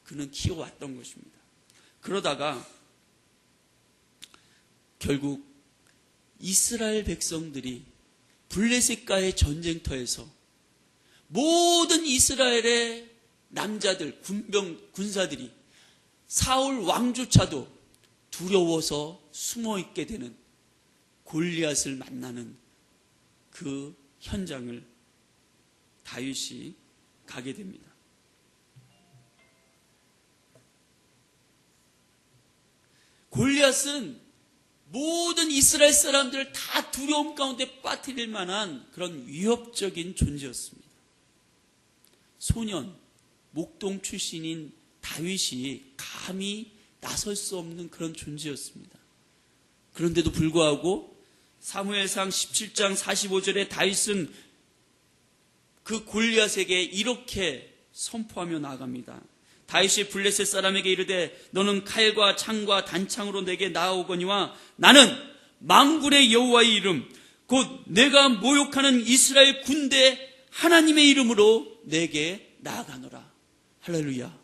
그는 키워왔던 것입니다. 그러다가 결국 이스라엘 백성들이 블레셋과의 전쟁터에서 모든 이스라엘의 남자들, 군사들이 사울 왕조차도 두려워서 숨어있게 되는 골리앗을 만나는 그 현장을 다윗이 가게 됩니다. 골리앗은 모든 이스라엘 사람들을 다 두려움 가운데 빠뜨릴 만한 그런 위협적인 존재였습니다. 소년, 목동 출신인 다윗이 감히 나설 수 없는 그런 존재였습니다. 그런데도 불구하고 사무엘상 17장 45절에 다윗은 그 골리앗에게 이렇게 선포하며 나아갑니다. 다윗이 블레셋 사람에게 이르되 너는 칼과 창과 단창으로 내게 나아오거니와 나는 만군의 여호와의 이름 곧 내가 모욕하는 이스라엘 군대 하나님의 이름으로 내게 나아가노라. 할렐루야.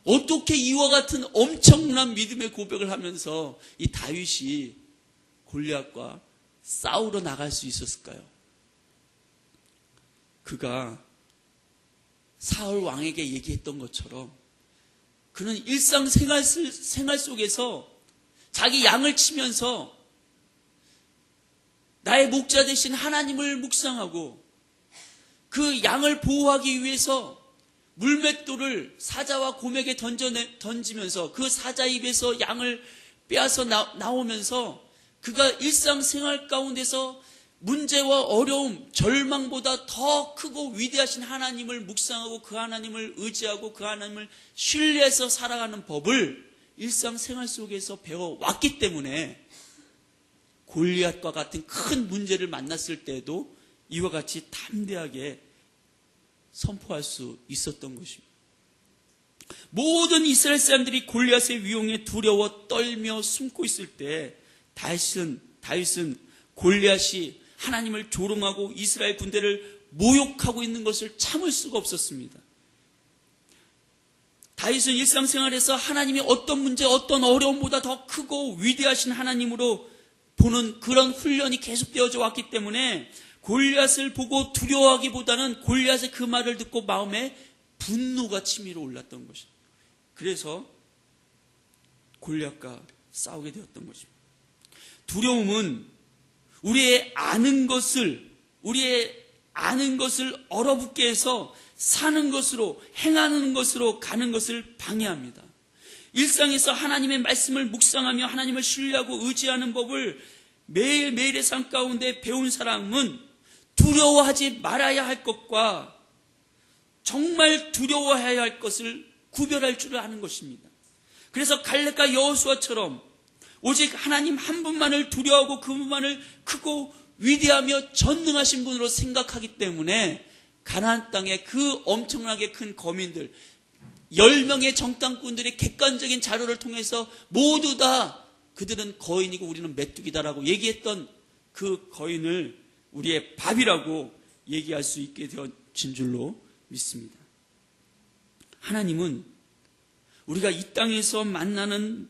어떻게 이와 같은 엄청난 믿음의 고백을 하면서 이 다윗이 골리앗과 싸우러 나갈 수 있었을까요? 그가 사울 왕에게 얘기했던 것처럼 그는 일상생활 속에서 자기 양을 치면서 나의 목자 되신 하나님을 묵상하고 그 양을 보호하기 위해서 물맷돌을 사자와 곰에게 던지면서 그 사자 입에서 양을 빼앗아 나오면서 그가 일상생활 가운데서 문제와 어려움, 절망보다 더 크고 위대하신 하나님을 묵상하고 그 하나님을 의지하고 그 하나님을 신뢰해서 살아가는 법을 일상생활 속에서 배워왔기 때문에 골리앗과 같은 큰 문제를 만났을 때도 이와 같이 담대하게 선포할 수 있었던 것입니다. 모든 이스라엘 사람들이 골리앗의 위용에 두려워 떨며 숨고 있을 때 다윗은 골리앗이 하나님을 조롱하고 이스라엘 군대를 모욕하고 있는 것을 참을 수가 없었습니다. 다윗은 일상생활에서 하나님이 어떤 문제, 어떤 어려움보다 더 크고 위대하신 하나님으로 보는 그런 훈련이 계속되어져 왔기 때문에 골리앗을 보고 두려워하기보다는 골리앗의 그 말을 듣고 마음에 분노가 치밀어 올랐던 것입니다. 그래서 골리앗과 싸우게 되었던 것입니다. 두려움은 우리의 아는 것을 얼어붙게 해서 사는 것으로, 행하는 것으로 가는 것을 방해합니다. 일상에서 하나님의 말씀을 묵상하며 하나님을 신뢰하고 의지하는 법을 매일매일의 삶 가운데 배운 사람은 두려워하지 말아야 할 것과 정말 두려워해야 할 것을 구별할 줄 아는 것입니다. 그래서 갈렙과 여호수아처럼 오직 하나님 한 분만을 두려워하고 그분만을 크고 위대하며 전능하신 분으로 생각하기 때문에 가나안 땅의 그 엄청나게 큰 거민들 10명의 정탐꾼들의 객관적인 자료를 통해서 모두 다 그들은 거인이고 우리는 메뚜기다라고 얘기했던 그 거인을 우리의 밥이라고 얘기할 수 있게 되어진 줄로 믿습니다. 하나님은 우리가 이 땅에서 만나는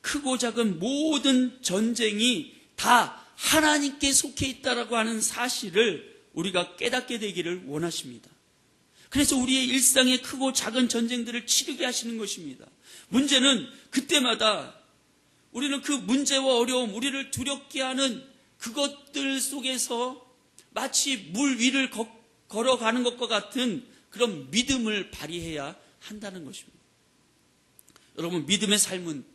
크고 작은 모든 전쟁이 다 하나님께 속해 있다라고 하는 사실을 우리가 깨닫게 되기를 원하십니다. 그래서 우리의 일상의 크고 작은 전쟁들을 치르게 하시는 것입니다. 문제는 그때마다 우리는 그 문제와 어려움, 우리를 두렵게 하는 그것들 속에서 마치 물 위를 걸어가는 것과 같은 그런 믿음을 발휘해야 한다는 것입니다. 여러분, 믿음의 삶은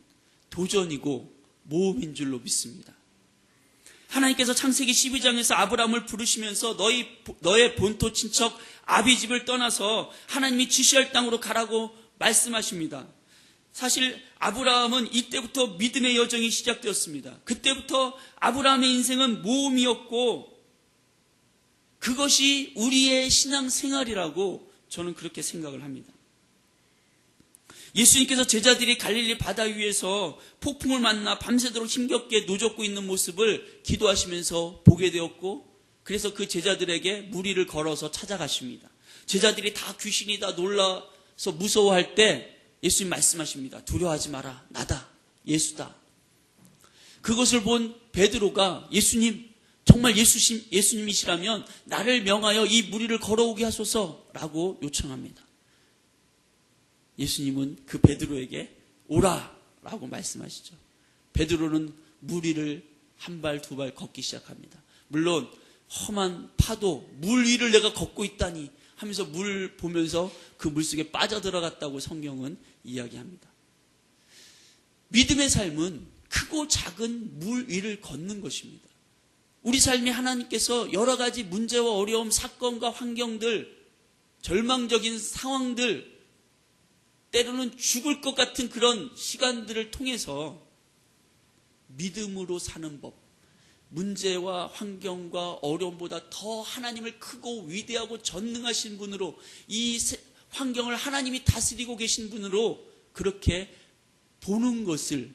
도전이고 모험인 줄로 믿습니다. 하나님께서 창세기 12장에서 아브라함을 부르시면서 너의 본토 친척 아비 집을 떠나서 하나님이 지시할 땅으로 가라고 말씀하십니다. 사실 아브라함은 이때부터 믿음의 여정이 시작되었습니다. 그때부터 아브라함의 인생은 모험이었고 그것이 우리의 신앙생활이라고 저는 그렇게 생각을 합니다. 예수님께서 제자들이 갈릴리 바다 위에서 폭풍을 만나 밤새도록 힘겹게 노젓고 있는 모습을 기도하시면서 보게 되었고, 그래서 그 제자들에게 무리를 걸어서 찾아가십니다. 제자들이 다 귀신이다 놀라서 무서워할 때 예수님 말씀하십니다. 두려워하지 마라. 나다. 예수다. 그것을 본 베드로가 예수님, 정말 예수님이시라면 나를 명하여 이 무리를 걸어오게 하소서라고 요청합니다. 예수님은 그 베드로에게 오라라고 말씀하시죠. 베드로는 무리를 한 발, 두 발 걷기 시작합니다. 물론 험한 파도, 물 위를 내가 걷고 있다니 하면서 물 보면서 그 물속에 빠져들어갔다고 성경은 이야기합니다. 믿음의 삶은 크고 작은 물 위를 걷는 것입니다. 우리 삶에 하나님께서 여러 가지 문제와 어려움, 사건과 환경들, 절망적인 상황들, 때로는 죽을 것 같은 그런 시간들을 통해서 믿음으로 사는 법, 문제와 환경과 어려움보다 더 하나님을 크고 위대하고 전능하신 분으로, 이 환경을 하나님이 다스리고 계신 분으로 그렇게 보는 것을,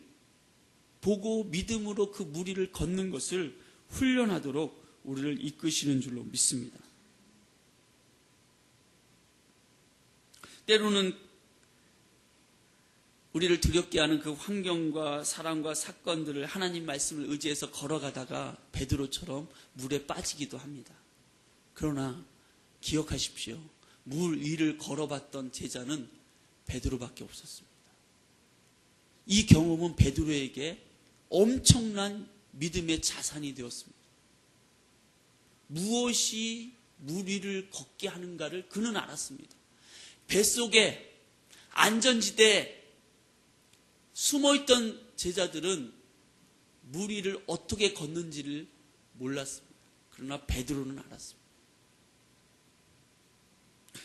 보고 믿음으로 그 무리를 걷는 것을 훈련하도록 우리를 이끄시는 줄로 믿습니다. 때로는 우리를 두렵게 하는 그 환경과 사람과 사건들을 하나님 말씀을 의지해서 걸어가다가 베드로처럼 물에 빠지기도 합니다. 그러나 기억하십시오. 물 위를 걸어봤던 제자는 베드로밖에 없었습니다. 이 경험은 베드로에게 엄청난 믿음의 자산이 되었습니다. 무엇이 물 위를 걷게 하는가를 그는 알았습니다. 뱃속에 안전지대에 숨어있던 제자들은 물 위를 어떻게 걷는지를 몰랐습니다. 그러나 베드로는 알았습니다.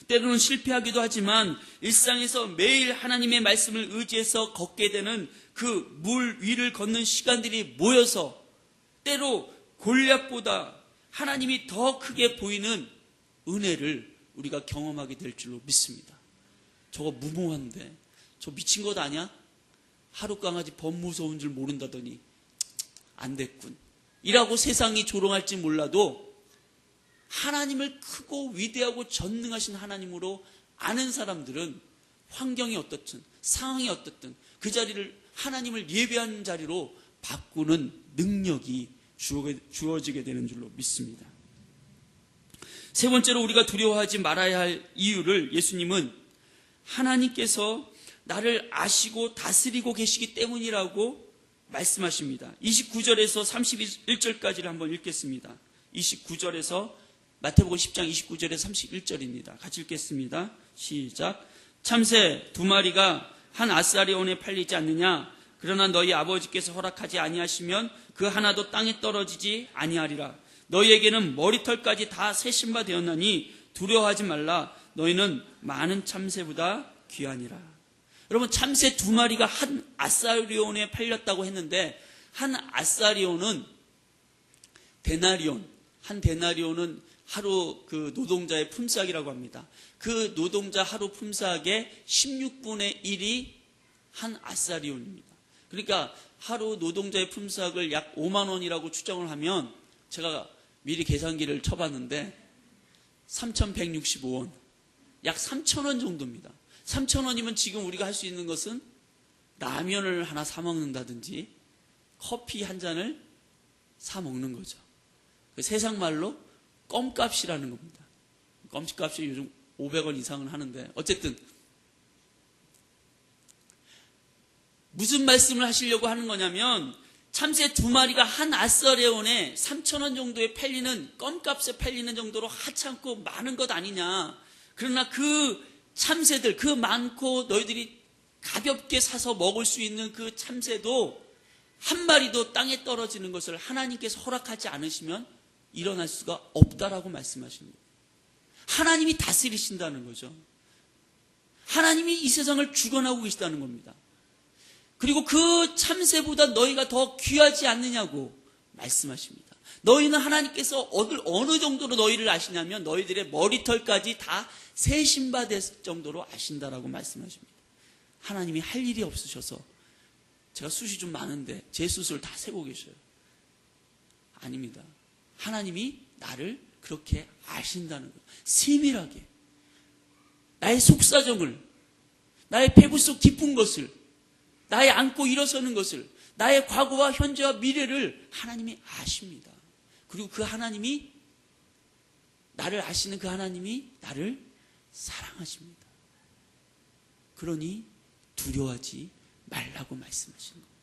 때로는 실패하기도 하지만 일상에서 매일 하나님의 말씀을 의지해서 걷게 되는 그 물 위를 걷는 시간들이 모여서 때로 골리앗보다 하나님이 더 크게 보이는 은혜를 우리가 경험하게 될 줄로 믿습니다. 저거 무모한데 저 미친 것 아니야? 하루 강아지 범 무서운 줄 모른다더니 안 됐군 이라고 세상이 조롱할지 몰라도 하나님을 크고 위대하고 전능하신 하나님으로 아는 사람들은 환경이 어떻든 상황이 어떻든 그 자리를 하나님을 예배하는 자리로 바꾸는 능력이 주어지게 되는 줄로 믿습니다. 세 번째로 우리가 두려워하지 말아야 할 이유를 예수님은 하나님께서 나를 아시고 다스리고 계시기 때문이라고 말씀하십니다. 29절에서 31절까지를 한번 읽겠습니다. 29절에서 마태복음 10장 29절에서 31절입니다. 같이 읽겠습니다. 시작. 참새 두 마리가 한 아사리온에 팔리지 않느냐? 그러나 너희 아버지께서 허락하지 아니하시면 그 하나도 땅에 떨어지지 아니하리라. 너희에게는 머리털까지 다 세신 바 되었나니 두려워하지 말라. 너희는 많은 참새보다 귀하니라. 여러분, 참새 두 마리가 한 아사리온에 팔렸다고 했는데 한 아사리온은 데나리온, 한 데나리온은 하루 그 노동자의 품삯이라고 합니다. 그 노동자 하루 품삯의 16분의 1이 한 아사리온입니다. 그러니까 하루 노동자의 품삯을 약 5만 원이라고 추정을 하면 제가 미리 계산기를 쳐봤는데 3,165원, 약 3,000원 정도입니다. 3,000원이면 지금 우리가 할 수 있는 것은 라면을 하나 사 먹는다든지 커피 한 잔을 사 먹는 거죠. 그 세상 말로 껌값이라는 겁니다. 껌값이 요즘 500원 이상은 하는데 어쨌든 무슨 말씀을 하시려고 하는 거냐면 참새 두 마리가 한 아사리온에 3,000원 정도에 팔리는 껌값에 팔리는 정도로 하찮고 많은 것 아니냐. 그러나 그 참새들, 그 많고 너희들이 가볍게 사서 먹을 수 있는 그 참새도 한 마리도 땅에 떨어지는 것을 하나님께서 허락하지 않으시면 일어날 수가 없다라고 말씀하십니다. 하나님이 다스리신다는 거죠. 하나님이 이 세상을 주관하고 계시다는 겁니다. 그리고 그 참새보다 너희가 더 귀하지 않느냐고 말씀하십니다. 너희는 하나님께서 어느 정도로 너희를 아시냐면 너희들의 머리털까지 다 세신바될 정도로 아신다라고 말씀하십니다. 하나님이 할 일이 없으셔서 제가 숱이 좀 많은데 제 숱을 다 세고 계셔요. 아닙니다. 하나님이 나를 그렇게 아신다는 거예요. 세밀하게. 나의 속사정을, 나의 배부 속 깊은 것을, 나의 안고 일어서는 것을, 나의 과거와 현재와 미래를 하나님이 아십니다. 그리고 그 하나님이, 나를 아시는 그 하나님이 나를 사랑하십니다. 그러니 두려워하지 말라고 말씀하시는 거예요.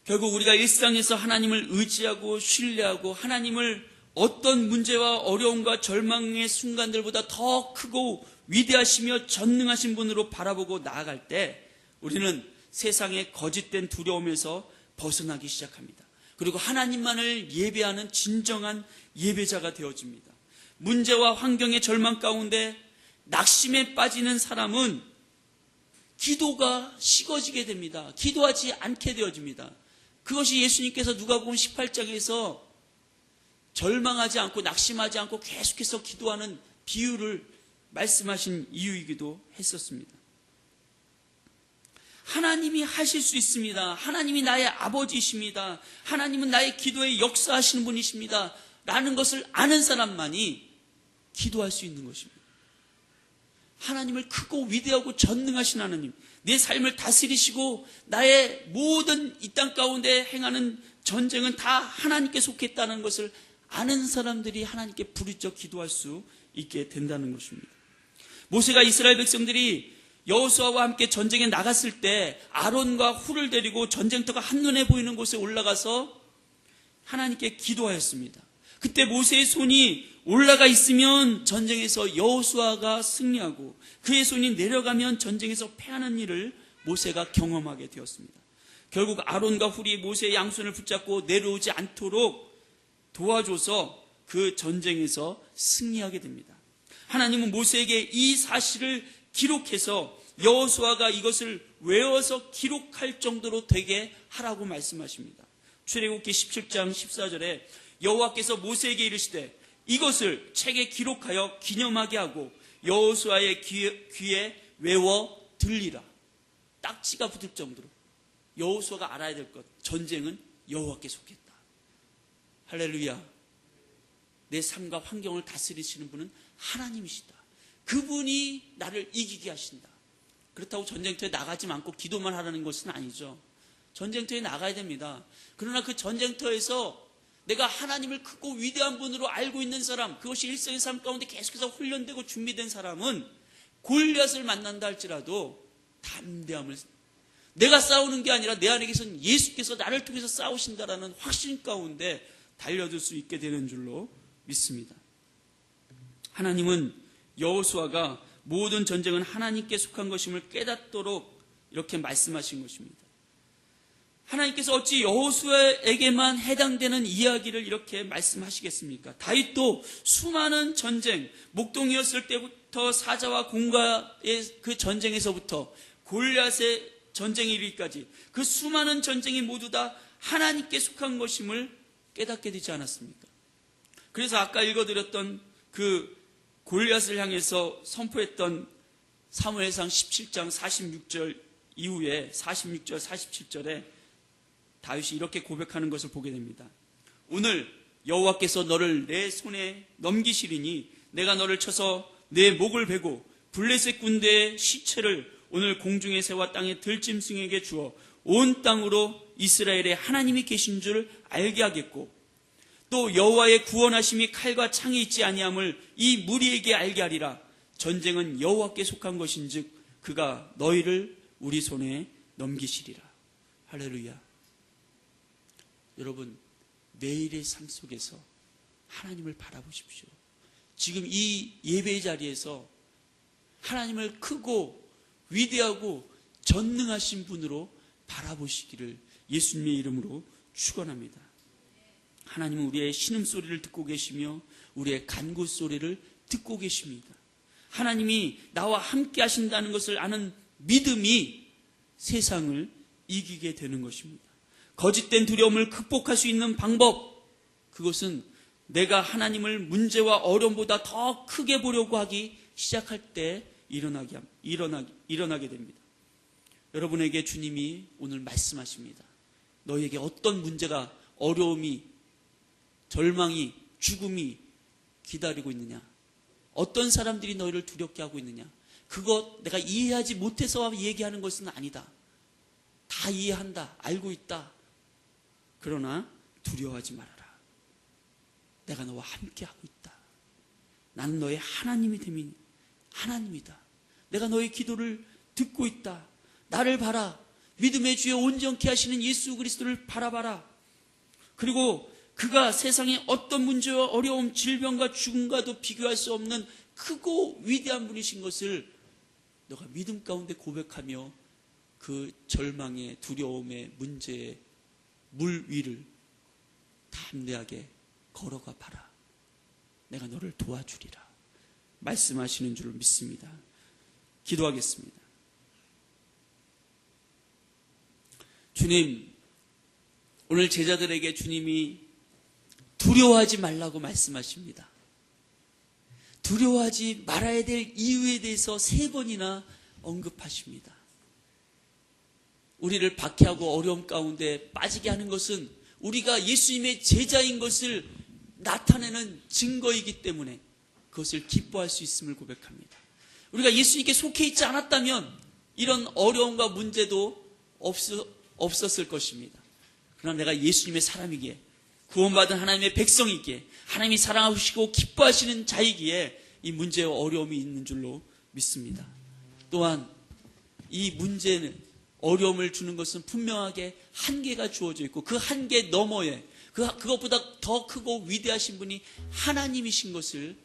결국 우리가 일상에서 하나님을 의지하고 신뢰하고 하나님을 어떤 문제와 어려움과 절망의 순간들보다 더 크고 위대하시며 전능하신 분으로 바라보고 나아갈 때 우리는 세상의 거짓된 두려움에서 벗어나기 시작합니다. 그리고 하나님만을 예배하는 진정한 예배자가 되어집니다. 문제와 환경의 절망 가운데 낙심에 빠지는 사람은 기도가 식어지게 됩니다. 기도하지 않게 되어집니다. 그것이 예수님께서 누가복음 18장에서 절망하지 않고 낙심하지 않고 계속해서 기도하는 비유를 말씀하신 이유이기도 했었습니다. 하나님이 하실 수 있습니다. 하나님이 나의 아버지이십니다. 하나님은 나의 기도에 역사하시는 분이십니다. 라는 것을 아는 사람만이 기도할 수 있는 것입니다. 하나님을 크고 위대하고 전능하신 하나님, 내 삶을 다스리시고 나의 모든 이 땅 가운데 행하는 전쟁은 다 하나님께 속했다는 것을 아는 사람들이 하나님께 부르짖어 기도할 수 있게 된다는 것입니다. 모세가 이스라엘 백성들이 여호수아와 함께 전쟁에 나갔을 때 아론과 훌을 데리고 전쟁터가 한눈에 보이는 곳에 올라가서 하나님께 기도하였습니다. 그때 모세의 손이 올라가 있으면 전쟁에서 여호수아가 승리하고 그의 손이 내려가면 전쟁에서 패하는 일을 모세가 경험하게 되었습니다. 결국 아론과 훌이 모세의 양손을 붙잡고 내려오지 않도록 도와줘서 그 전쟁에서 승리하게 됩니다. 하나님은 모세에게 이 사실을 기록해서 여호수아가 이것을 외워서 기록할 정도로 되게 하라고 말씀하십니다. 출애굽기 17장 14절에 여호와께서 모세에게 이르시되 이것을 책에 기록하여 기념하게 하고 여호수아의 귀에 외워 들리라. 딱지가 붙을 정도로 여호수아가 알아야 될 것, 전쟁은 여호와께 속했다. 할렐루야. 내 삶과 환경을 다스리시는 분은 하나님이시다. 그분이 나를 이기게 하신다. 그렇다고 전쟁터에 나가지 않고 기도만 하라는 것은 아니죠. 전쟁터에 나가야 됩니다. 그러나 그 전쟁터에서 내가 하나님을 크고 위대한 분으로 알고 있는 사람, 그것이 일생의 삶 가운데 계속해서 훈련되고 준비된 사람은 골리앗을 만난다 할지라도 담대함을, 내가 싸우는 게 아니라 내 안에 계신 예수께서 나를 통해서 싸우신다라는 확신 가운데 달려들 수 있게 되는 줄로 믿습니다. 하나님은 여호수아가 모든 전쟁은 하나님께 속한 것임을 깨닫도록 이렇게 말씀하신 것입니다. 하나님께서 어찌 여호수아에게만 해당되는 이야기를 이렇게 말씀하시겠습니까? 다윗도 수많은 전쟁, 목동이었을 때부터 사자와 공가의 그 전쟁에서부터 골리앗의 전쟁에 이르기까지 그 수많은 전쟁이 모두 다 하나님께 속한 것임을 깨닫게 되지 않았습니까? 그래서 아까 읽어드렸던 그 골리앗을 향해서 선포했던 사무엘상 17장 46절 이후에 46절 47절에 다윗이 이렇게 고백하는 것을 보게 됩니다. 오늘 여호와께서 너를 내 손에 넘기시리니 내가 너를 쳐서 내 목을 베고 블레셋 군대의 시체를 오늘 공중의 새와 땅의 들짐승에게 주어 온 땅으로 이스라엘의 하나님이 계신 줄 알게 하겠고 또 여호와의 구원하심이 칼과 창에 있지 아니함을 이 무리에게 알게 하리라. 전쟁은 여호와께 속한 것인즉 그가 너희를 우리 손에 넘기시리라. 할렐루야. 여러분, 매일의 삶 속에서 하나님을 바라보십시오. 지금 이 예배의 자리에서 하나님을 크고 위대하고 전능하신 분으로 바라보시기를 예수님의 이름으로 축원합니다. 하나님은 우리의 신음소리를 듣고 계시며 우리의 간구소리를 듣고 계십니다. 하나님이 나와 함께 하신다는 것을 아는 믿음이 세상을 이기게 되는 것입니다. 거짓된 두려움을 극복할 수 있는 방법, 그것은 내가 하나님을 문제와 어려움보다 더 크게 보려고 하기 시작할 때 일어나게 됩니다. 여러분에게 주님이 오늘 말씀하십니다. 너희에게 어떤 문제가, 어려움이, 절망이, 죽음이 기다리고 있느냐? 어떤 사람들이 너희를 두렵게 하고 있느냐? 그것 내가 이해하지 못해서 얘기하는 것은 아니다. 다 이해한다. 알고 있다. 그러나 두려워하지 말아라. 내가 너와 함께하고 있다. 나는 너의 하나님이 됨이 하나님이다. 내가 너의 기도를 듣고 있다. 나를 봐라. 믿음의 주여 온전케 하시는 예수 그리스도를 바라봐라. 그리고 그가 세상의 어떤 문제와 어려움, 질병과 죽음과도 비교할 수 없는 크고 위대한 분이신 것을 너가 믿음 가운데 고백하며 그 절망의, 두려움의, 문제의 물 위를 담대하게 걸어가 봐라. 내가 너를 도와주리라. 말씀하시는 줄 믿습니다. 기도하겠습니다. 주님, 오늘 제자들에게 주님이 두려워하지 말라고 말씀하십니다. 두려워하지 말아야 될 이유에 대해서 3번이나 언급하십니다. 우리를 박해하고 어려움 가운데 빠지게 하는 것은 우리가 예수님의 제자인 것을 나타내는 증거이기 때문에 그것을 기뻐할 수 있음을 고백합니다. 우리가 예수님께 속해 있지 않았다면 이런 어려움과 문제도 없었을 것입니다. 그러나 내가 예수님의 사람이기에, 구원받은 하나님의 백성이기에, 하나님이 사랑하시고 기뻐하시는 자이기에 이 문제와 어려움이 있는 줄로 믿습니다. 또한 이 문제는, 어려움을 주는 것은 분명하게 한계가 주어져 있고 그 한계 너머에 그것보다 더 크고 위대하신 분이 하나님이신 것을,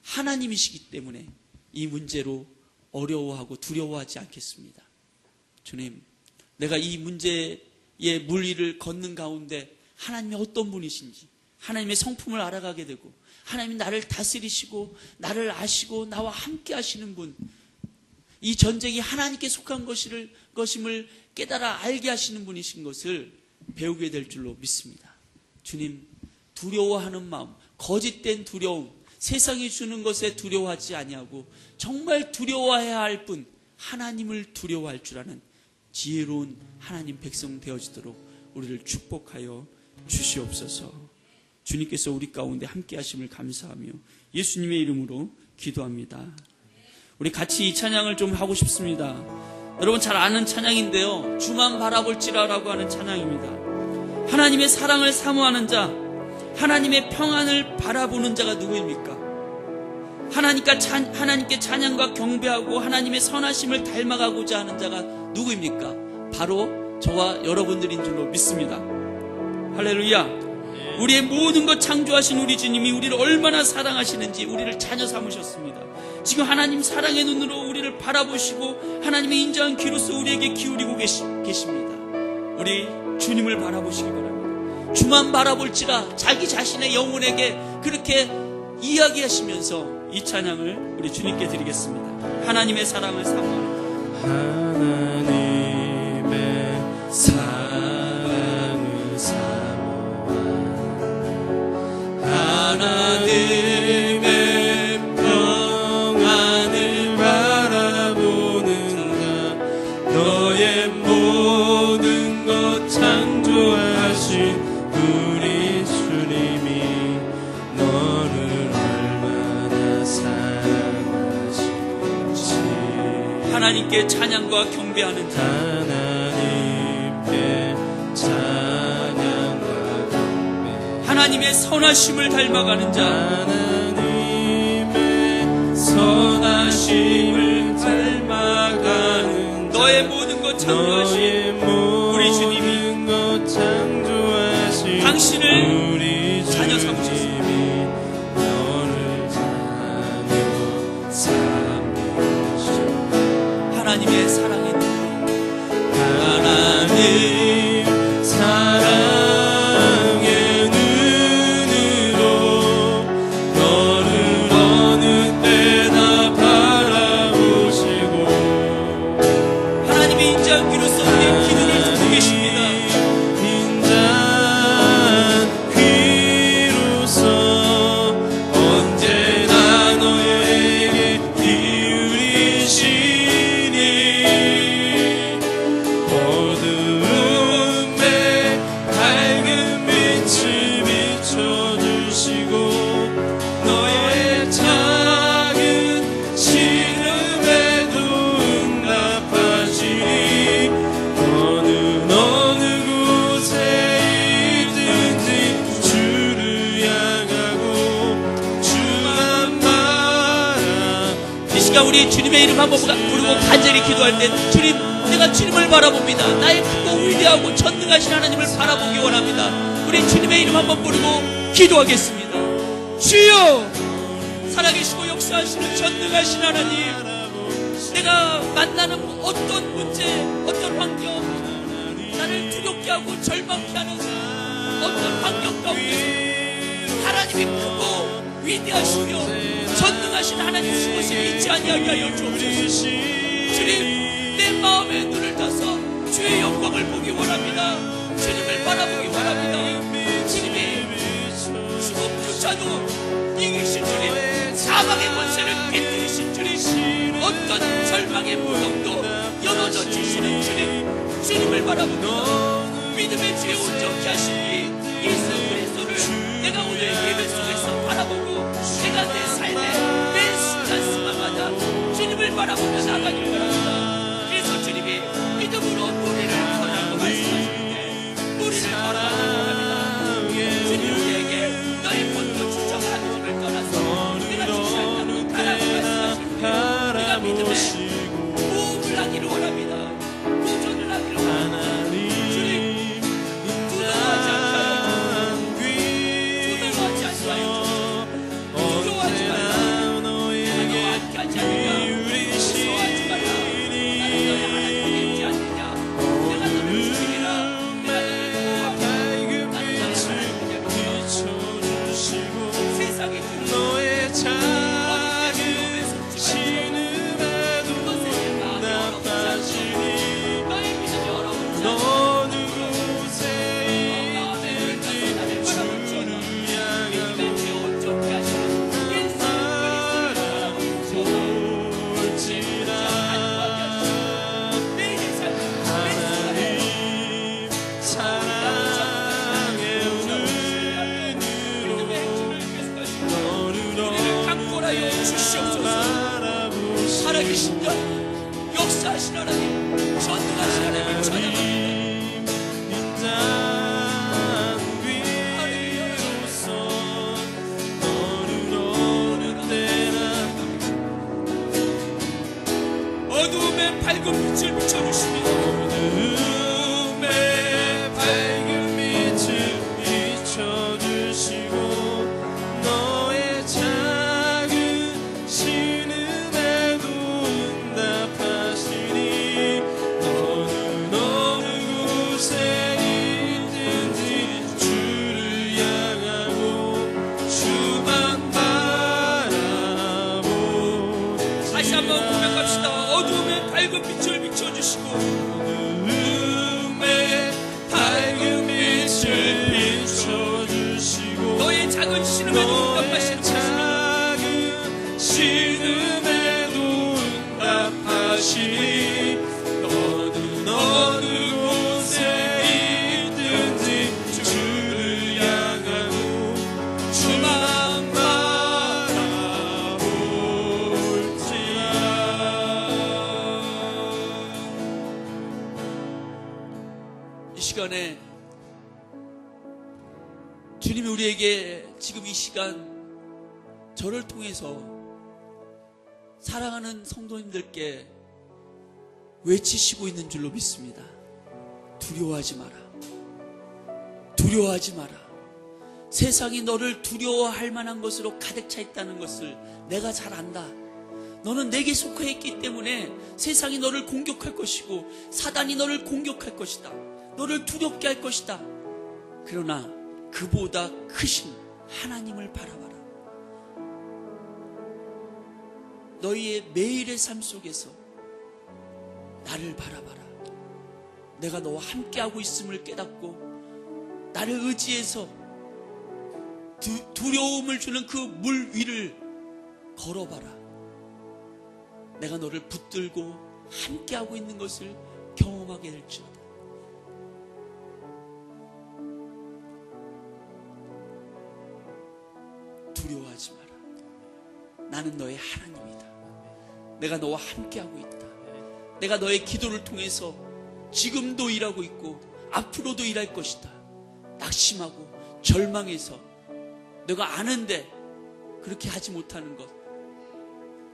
하나님이시기 때문에 이 문제로 어려워하고 두려워하지 않겠습니다. 주님, 내가 이 문제의 물 위를 걷는 가운데 하나님이 어떤 분이신지, 하나님의 성품을 알아가게 되고, 하나님이 나를 다스리시고 나를 아시고 나와 함께 하시는 분, 이 전쟁이 하나님께 속한 것임을 깨달아 알게 하시는 분이신 것을 배우게 될 줄로 믿습니다. 주님, 두려워하는 마음, 거짓된 두려움, 세상이 주는 것에 두려워하지 아니하고 정말 두려워해야 할 분, 하나님을 두려워할 줄 아는 지혜로운 하나님 백성 되어지도록 우리를 축복하여 주시옵소서. 주님께서 우리 가운데 함께 하심을 감사하며 예수님의 이름으로 기도합니다. 우리 같이 이 찬양을 좀 하고 싶습니다. 여러분 잘 아는 찬양인데요, 주만 바라볼지라라고 하는 찬양입니다. 하나님의 사랑을 사모하는 자, 하나님의 평안을 바라보는 자가 누구입니까? 하나님께 찬양과 경배하고 하나님의 선하심을 닮아가고자 하는 자가 누구입니까? 바로 저와 여러분들인 줄로 믿습니다. 할렐루야. 우리의 모든 것 창조하신 우리 주님이 우리를 얼마나 사랑하시는지 우리를 자녀 삼으셨습니다. 지금 하나님 사랑의 눈으로 우리를 바라보시고 하나님의 인자한 귀로서 우리에게 기울이고 계십니다. 우리 주님을 바라보시기 바랍니다. 주만 바라볼지라 자기 자신의 영혼에게 그렇게 이야기하시면서 이 찬양을 우리 주님께 드리겠습니다. 하나님의 사랑을 사모하는 하나님의 사랑을 사모하는 하나님의 평안을 바라보는 자, 너의 모든 것 창조하신 우리 주님이 너를 얼마나 사랑하시는지 하나님께 찬양과 경배하는 자, 하나님께 찬양과 경배, 하나님의 선하심을 닮아가는 자, 하나님의 선하심을 닮아가는 너의 모든 것 창조하신 우리 주님이 당신을 우리 자녀 삼으셨습니다. 주님이 너를 자녀 삼으셨습니다. 하나님의 사랑의 눈, 하나님 사랑의 눈으로 너를 어느 향기로서 우리의 기도를 듣고 계십니다. 인자한 귀로서 언제나 너에게 기울이시니 어두움에 밝은 빛을 비춰주시고 너의 작은 신음에도 응답하시니 어느 곳에 있든지 주를 향하고 주만 바라. 이 시간 우리 주님의 이름 한번 부르고 간절히 기도할 때 주님, 내가 주님을 바라봅니다. 나의 크고 위대하고 전능하신 하나님을 바라보기 원합니다. 우리 주님의 이름 한번 부르고 기도하겠습니다. 주여, 살아계시고 역사하시는 전능하신 하나님, 내가 만나는 어떤 문제, 어떤 환경, 나를 두렵게 하고 절망케 하는 어떤 환경 가운데 하나님이 크고 위대하시며 전능하신 하나님 그것을 잊지 아니하게 하여 주옵소서. 주님, 내 마음의 눈을 떠서 주의 영광을 보기 원합니다. 주님을 바라보기 원합니다. 주님이 죽음조차도 이기신 주님, 사망의 권세를 깨뜨리신 주님, 어떤 절망의 무덤도 열어져 주시는 주님, 주님을 바라봅니다. 믿음의 주에 온전케 하시니 예수 그리스도를 내가 오늘 예배 속에서 바라보고 내가 내 삶의 매 순간순간마다 주님을 바라보며 나가길 원합니다. 그래서 주님이 믿음으로 우리를 걸라고 말씀하시는데 우리를 걸라고 합니다. 주님 우리에게 너의 본토 주장을 하느님을 떠나서 내가 주지 않다고 가라고 말씀하시는데 내가 믿음에 호흡을 하기를 원합니다. 도전을 하기를 원합니다. 주님, 두려워하지 않게 하여 두려워하지 않게 하여 두려워하지 말라. 나도 함께 하지 않느냐. 무서워하지 말라. 나는 너의 하나님이 있지 않느냐. 내가 너를 지키리라. 내가 너를 보호하리라. 나는 너의 하나님을 비춰주시고 세상의 주님, 너의 작은 신음에도 응답하시니 너의 믿음이 어려운지 어느 곳에 있든지 주를 향하고 믿음의 주에 온전케 하시는 예수 그리스도를 볼지라 매일의 삶, 하나님 사랑의 눈으로 너를 강권하여 주시옵소서. 바라보시고 살아계신 자, 역사하신 하나님, 전능하신 하나님을 찬양합니다. 인자한 귀로서 너를 어느 때나 어두움에 밝은 빛을 비춰주시며 어둠에 밝은 빛을 비춰주시고 너의 작은 신음에도 응답하시니 어느 곳에 있든지 주를 향하고 주만 바라보지 다시 한번 고백합시다. 어두움에 밝은 빛을 비춰주시고 어둠에 밝은 빛을 비춰주시고 너의 작은 신음에도 응답하시는 작은 신음에도 응답하시니 어느 곳에 있든지 주를 향하고 주만 바라볼지라. 이 시간에 주님이 우리에게 지금 이 시간 저를 통해서 사랑하는 성도님들께 외치시고 있는 줄로 믿습니다. 두려워하지 마라. 두려워하지 마라. 세상이 너를 두려워할 만한 것으로 가득 차 있다는 것을 내가 잘 안다. 너는 내게 속해 있기 때문에 세상이 너를 공격할 것이고 사단이 너를 공격할 것이다. 너를 두렵게 할 것이다. 그러나 그보다 크신 하나님을 바라봐라. 너희의 매일의 삶 속에서 나를 바라봐라. 내가 너와 함께하고 있음을 깨닫고 나를 의지해서 두려움을 주는 그 물 위를 걸어봐라. 내가 너를 붙들고 함께하고 있는 것을 경험하게 될지어다. 두려워하지 마라. 나는 너의 하나님이다. 내가 너와 함께하고 있다. 내가 너의 기도를 통해서 지금도 일하고 있고 앞으로도 일할 것이다. 낙심하고 절망해서 내가 아는데 그렇게 하지 못하는 것,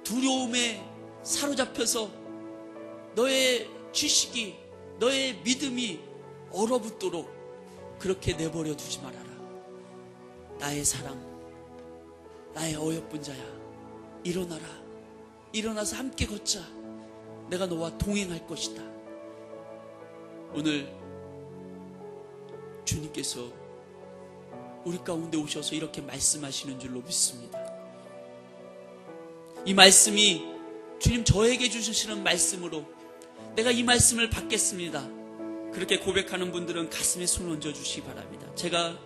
두려움에 사로잡혀서 너의 지식이, 너의 믿음이 얼어붙도록 그렇게 내버려 두지 말아라. 나의 사랑, 나의 어여쁜 자야, 일어나라. 일어나서 함께 걷자. 내가 너와 동행할 것이다. 오늘 주님께서 우리 가운데 오셔서 이렇게 말씀하시는 줄로 믿습니다. 이 말씀이 주님 저에게 주시는 말씀으로 내가 이 말씀을 받겠습니다. 그렇게 고백하는 분들은 가슴에 손을 얹어 주시기 바랍니다. 제가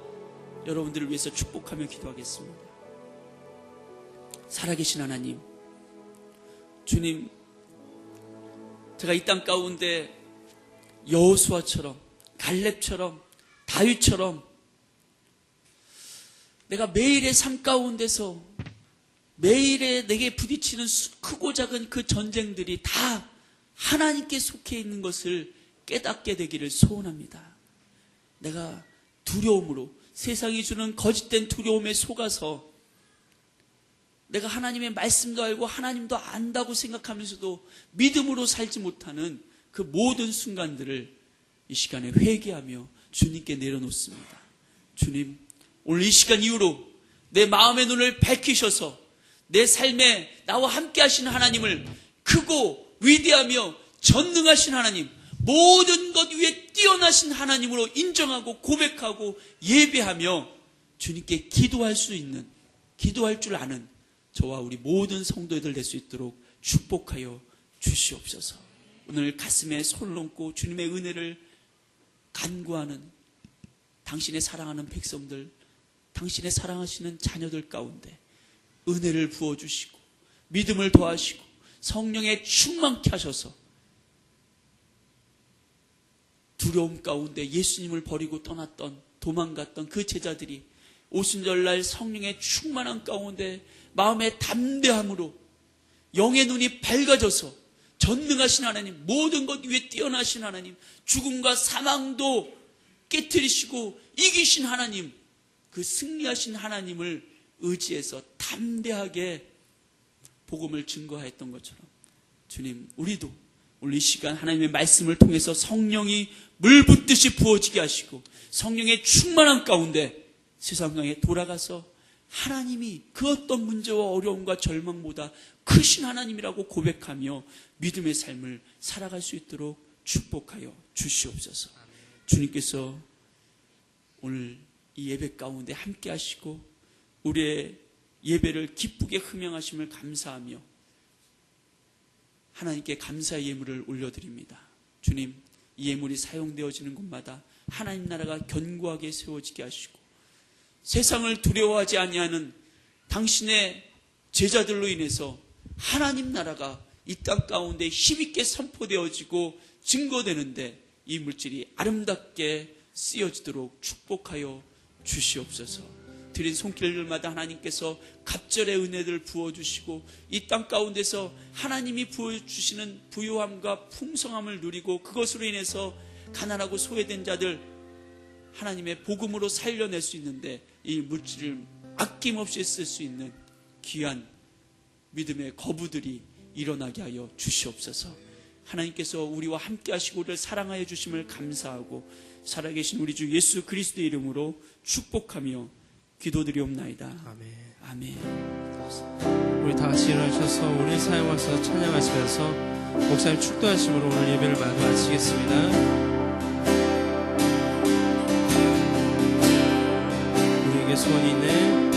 여러분들을 위해서 축복하며 기도하겠습니다. 살아계신 하나님, 주님, 제가 이 땅 가운데 여호수아처럼, 갈렙처럼, 다윗처럼 내가 매일의 삶 가운데서 매일에 내게 부딪히는 크고 작은 그 전쟁들이 다 하나님께 속해 있는 것을 깨닫게 되기를 소원합니다. 내가 두려움으로, 세상이 주는 거짓된 두려움에 속아서 내가 하나님의 말씀도 알고 하나님도 안다고 생각하면서도 믿음으로 살지 못하는 그 모든 순간들을 이 시간에 회개하며 주님께 내려놓습니다. 주님, 오늘 이 시간 이후로 내 마음의 눈을 밝히셔서 내 삶에 나와 함께 하신 하나님을 크고 위대하며 전능하신 하나님, 모든 것 위에 뛰어나신 하나님으로 인정하고 고백하고 예배하며 주님께 기도할 수 있는, 기도할 줄 아는 저와 우리 모든 성도들 될 수 있도록 축복하여 주시옵소서. 오늘 가슴에 손을 얹고 주님의 은혜를 간구하는 당신의 사랑하는 백성들, 당신의 사랑하시는 자녀들 가운데 은혜를 부어주시고 믿음을 더하시고 성령에 충만케 하셔서 두려움 가운데 예수님을 버리고 떠났던, 도망갔던 그 제자들이 오순절날 성령의 충만한 가운데 마음의 담대함으로 영의 눈이 밝아져서 전능하신 하나님, 모든 것 위에 뛰어나신 하나님, 죽음과 사망도 깨트리시고 이기신 하나님, 그 승리하신 하나님을 의지해서 담대하게 복음을 증거하였던 것처럼 주님, 우리도 오늘 이 시간 하나님의 말씀을 통해서 성령이 물 붓듯이 부어지게 하시고 성령의 충만한 가운데 세상에 돌아가서 하나님이 그 어떤 문제와 어려움과 절망보다 크신 하나님이라고 고백하며 믿음의 삶을 살아갈 수 있도록 축복하여 주시옵소서. 주님께서 오늘 이 예배 가운데 함께 하시고 우리의 예배를 기쁘게 흥명하심을 감사하며 하나님께 감사의 예물을 올려드립니다. 주님, 이 예물이 사용되어지는 곳마다 하나님 나라가 견고하게 세워지게 하시고 세상을 두려워하지 아니하는 당신의 제자들로 인해서 하나님 나라가 이 땅 가운데 힘있게 선포되어지고 증거되는데 이 물질이 아름답게 쓰여지도록 축복하여 주시옵소서. 드린 손길들마다 하나님께서 갑절의 은혜를 부어주시고 이 땅 가운데서 하나님이 부어주시는 부요함과 풍성함을 누리고 그것으로 인해서 가난하고 소외된 자들 하나님의 복음으로 살려낼 수 있는데 이 물질을 아낌없이 쓸 수 있는 귀한 믿음의 거부들이 일어나게 하여 주시옵소서. 하나님께서 우리와 함께 하시고 우리를 사랑하여 주심을 감사하고 살아계신 우리 주 예수 그리스도의 이름으로 축복하며 기도드리옵나이다. 아멘. 아멘. 우리 다 같이 일어나셔서 우리 사용하셔서 찬양하시면서 목사님 축도하심으로 오늘 예배를 마치겠습니다. 우리에게 소원이 있네.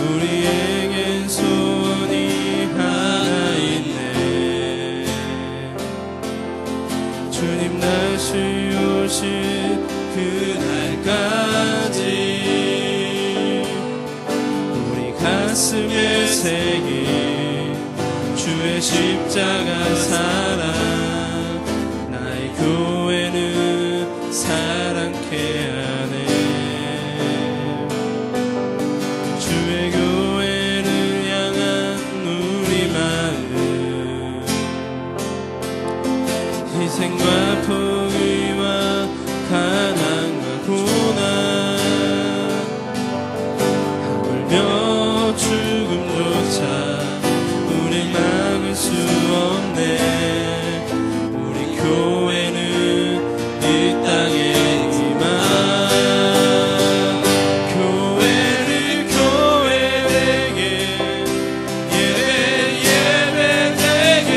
우리에겐 소원이 하나 있네. 주님 다시 오실 그날까지 우리 가슴에 새긴 주의 십자가 사랑 나의 교회는 사랑케 하네. 주의 교회를 향한 우리 마음 희생과 포기와 가난과 고난 하물며 죽음조차 우릴 막을 수 없네. 우리 교회는 이 땅에 이만 교회를 교회되게 예배 예배되게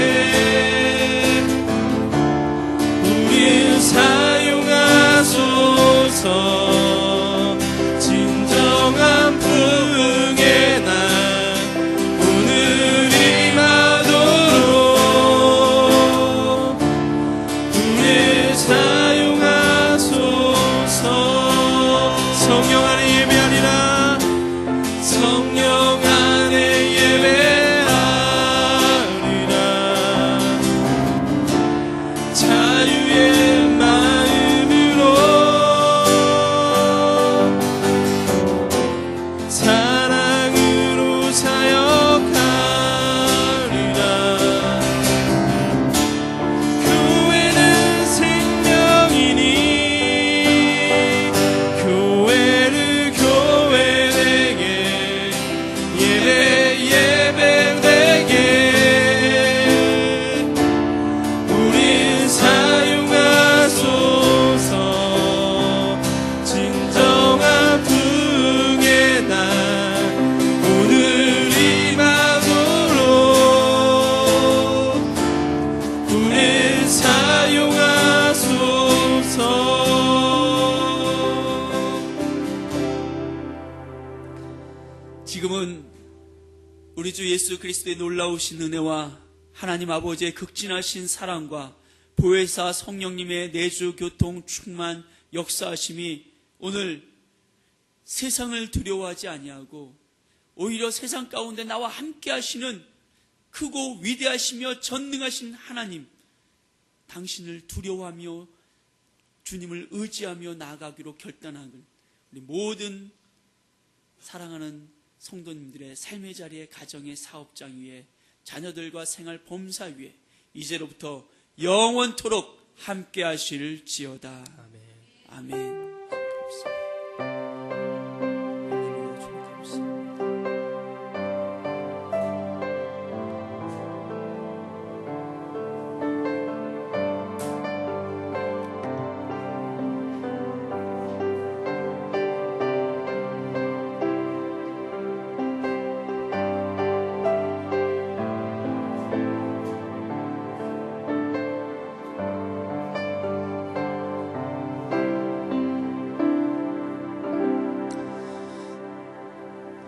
우릴 사용하소서. 진정한 부흥의 날 오늘 임하도록 우릴 사용하소서. 성령 안에 예배하리라. 성령 안에 예배하리라. 자유의 마음으로 사랑으로 사역하리라. 교회는 생명이니 교회를 교회되게 예배 예배되게 우릴 사용하소서. 진정한 부흥의 날 오늘 임하도록 우릴 사용하소서. 지금은 우리 주 예수 그리스도의 놀라우신 은혜와 하나님 아버지의 극진하신 사랑과 보혜사 성령님의 내주 교통 충만 역사하심이 오늘 세상을 두려워하지 아니하고 오히려 세상 가운데 나와 함께 하시는 크고 위대하시며 전능하신 하나님, 당신을 두려워하며 주님을 의지하며 나아가기로 결단한 우리 모든 사랑하는 성도님들의 삶의 자리에, 가정의 사업장 위에, 자녀들과 생활 범사 위에 이제로부터 영원토록 함께 하실지어다. 아멘. 아멘.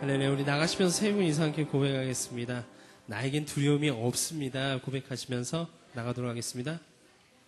할렐루야. 우리 나가시면서 세 분 이상 함께 고백하겠습니다. 나에겐 두려움이 없습니다. 고백하시면서 나가도록 하겠습니다.